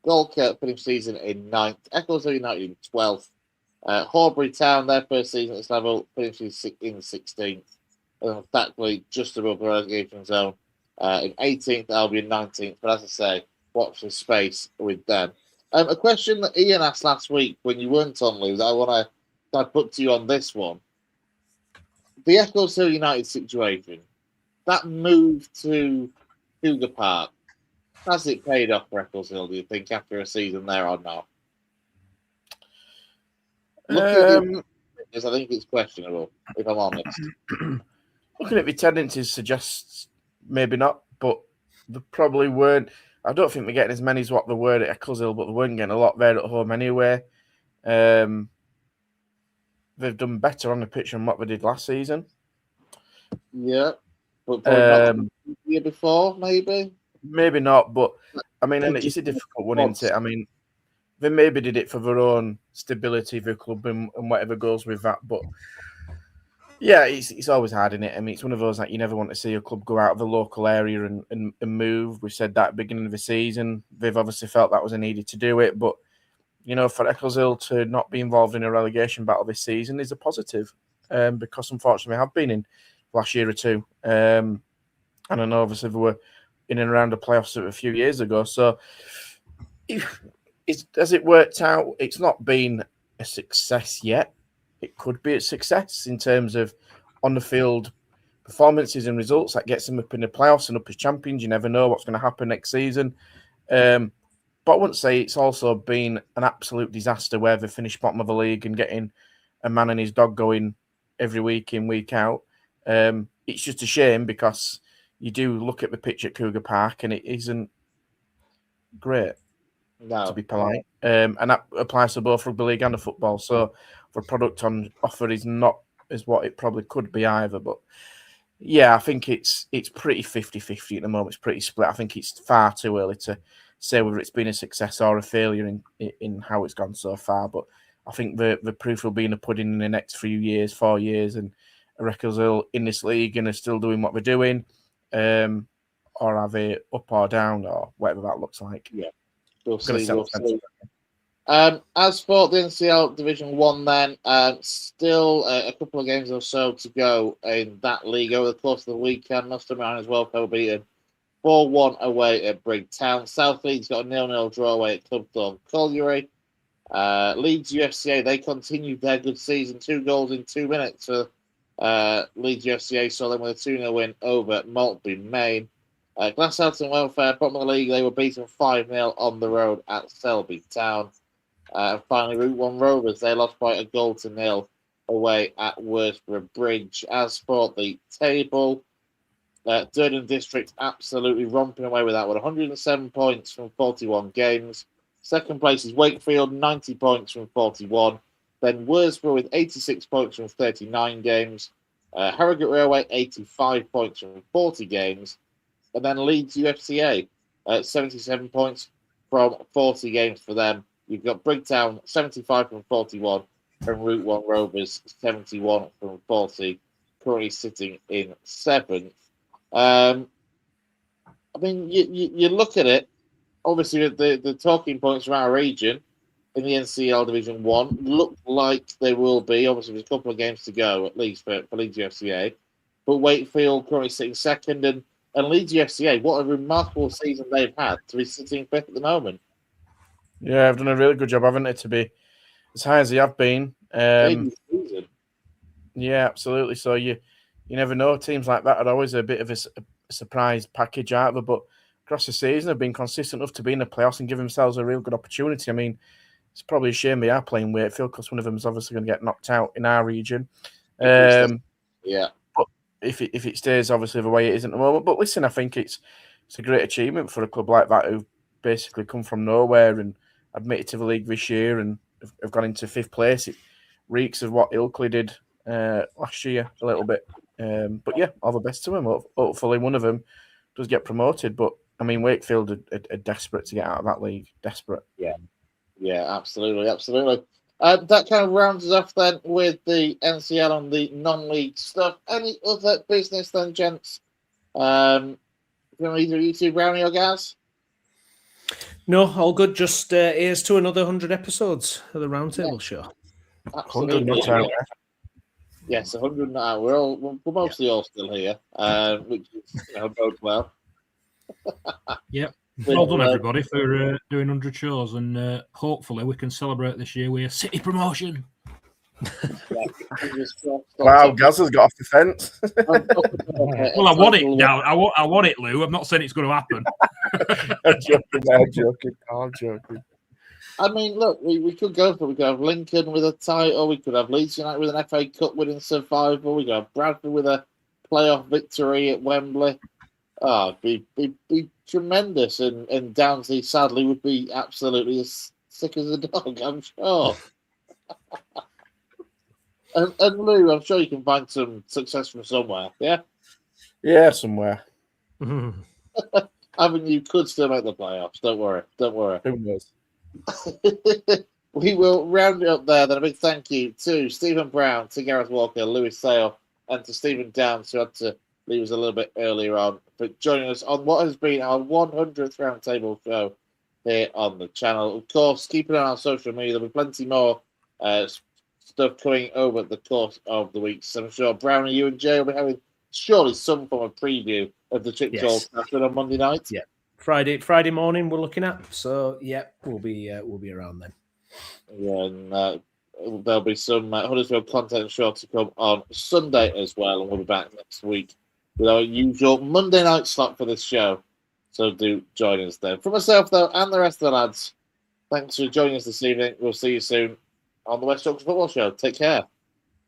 Golker finishing season in ninth, Eccleshill United in 12th, Horbury Town, their first season at this level, finishing in 16th, and Fackley just above the relegation zone in 18th, Albion 19th. But as I say, watch the space with them. A question that Ian asked last week when you weren't on, Lou, that I want to put to you on this one. The Eccleshill United situation, that move to Cougar Park, has it paid off for Eccleshill, do you think, after a season there or not? I think it's questionable, if I'm honest. Looking at the tendencies suggests maybe not, but they probably weren't. I don't think they're getting as many as what they were at Eccleshill, but they weren't getting a lot there at home anyway. They've done better on the pitch than what they did last season. Yeah, but probably not the year before, maybe? Maybe not, but I mean, and it's a difficult one, isn't it? I mean, they maybe did it for their own stability of the club and whatever goes with that, but yeah, it's always hard, isn't it? I mean, it's one of those that you never want to see a club go out of the local area and move. We said that at the beginning of the season. They've obviously felt that was needed to do it, but you know, for Eccleshill to not be involved in a relegation battle this season is a positive, because unfortunately we have been in last year or two, and I know obviously we were in and around the playoffs a few years ago. So, as it worked out, it's not been a success yet. It could be a success in terms of on the field performances and results. That gets them up in the playoffs and up as champions. You never know what's going to happen next season. But I wouldn't say it's also been an absolute disaster where they finished bottom of the league and getting a man and his dog going every week in, week out. It's just a shame because you do look at the pitch at Cougar Park and it isn't great, to be polite. And that applies to both rugby league and the football. So the product on offer is not as what it probably could be either. But yeah, I think it's pretty 50-50 at the moment. It's pretty split. I think it's far too early to say whether it's been a success or a failure in how it's gone so far. But I think the proof will be in the pudding in the next 4 years, and Eccleshill in this league and are still doing what they're doing, or are they up or down or whatever that looks like. Yeah, we'll see. As for the NCL Division 1 then, still a couple of games or so to go in that league over the course of the weekend. Must as well fell beaten 4-1 away at Brigtown. South Leeds got a 0-0 draw away at Clubthorne Colliery. Leeds UFCA, they continued their good season, 2 goals in 2 minutes for Leeds UFCA saw them with a 2-0 win over Maltby Main. Glasshouse and Welfare, bottom of the league, they were beaten 5-0 on the road at Selby Town. And finally, Route 1 Rovers, they lost by 1-0 away at Worsborough Bridge. As for the table, Durden District absolutely romping away with that with 107 points from 41 games. Second place is Wakefield, 90 points from 41. Then Worsborough with 86 points from 39 games. Harrogate Railway, 85 points from 40 games. And then Leeds UFCA, 77 points from 40 games for them. You've got Brigtown, 75 from 41, and Route 1 Rovers, 71 from 40, currently sitting in 7th. I mean, you look at it, obviously the talking points from our region in the NCL Division 1 look like they will be. Obviously, there's a couple of games to go, at least, for Leeds UFCA. But Wakefield currently sitting 2nd, and Leeds UFCA, what a remarkable season they've had to be sitting 5th at the moment. Yeah, I've done a really good job, haven't they, to be as high as they have been. Yeah, absolutely. So you never know. Teams like that are always a bit of a surprise package out of it, but across the season have been consistent enough to be in the playoffs and give themselves a real good opportunity. I mean, it's probably a shame they are playing Wakefield because one of them is obviously going to get knocked out in our region. Yeah. But if it stays obviously the way it is at the moment. But listen, I think it's a great achievement for a club like that who've basically come from nowhere and admitted to the league this year and have gone into 5th place. It reeks of what Ilkley did last year a little bit. But yeah, all the best to them. Hopefully one of them does get promoted. But I mean, Wakefield are desperate to get out of that league. Desperate. Yeah, absolutely. That kind of rounds us off then with the NCL on the non-league stuff. Any other business then, gents? From either you two, Brownie or Gaz? No, all good. Just here's to another 100 episodes of the Roundtable Show. Absolutely. 100 not out. Yes, 100 now. We're mostly all still here, which is bodes well. Yep. Well done, everybody, for doing 100 shows, and hopefully we can celebrate this year with a city promotion. Wow, Gaz has got off the fence. Well, I want it down. I want it, Lou. I'm not saying it's going to happen. I'm joking. I mean, look, we could go for it. We could have Lincoln with a title. We could have Leeds United with an FA Cup winning survival. We could have Bradford with a playoff victory at Wembley. Oh, it'd be tremendous. And Downsy, sadly, would be absolutely as sick as a dog, I'm sure. and Lou, I'm sure you can find some success from somewhere, yeah? Yeah, somewhere. Avenue could still make the playoffs. Don't worry. Who knows? We will round it up there. Then a big thank you to Stephen Brown, to Gareth Walker, Lewis Sale, and to Stephen Downs, who had to leave us a little bit earlier on, for joining us on what has been our 100th Roundtable show here on the channel. Of course, keep an eye on our social media. There'll be plenty more stuff coming over the course of the week. So I'm sure Brownie, you and Jay will be having surely some form of preview of the Chick Talk after on Monday night. Yeah. Friday morning we're looking at. So yeah, we'll be around then. Yeah, and there'll be some Huddersfield content sure to come on Sunday as well, and we'll be back next week with our usual Monday night slot for this show. So do join us then. For myself though, and the rest of the lads, thanks for joining us this evening. We'll see you soon on the West Yorkshire Football Show. Take care.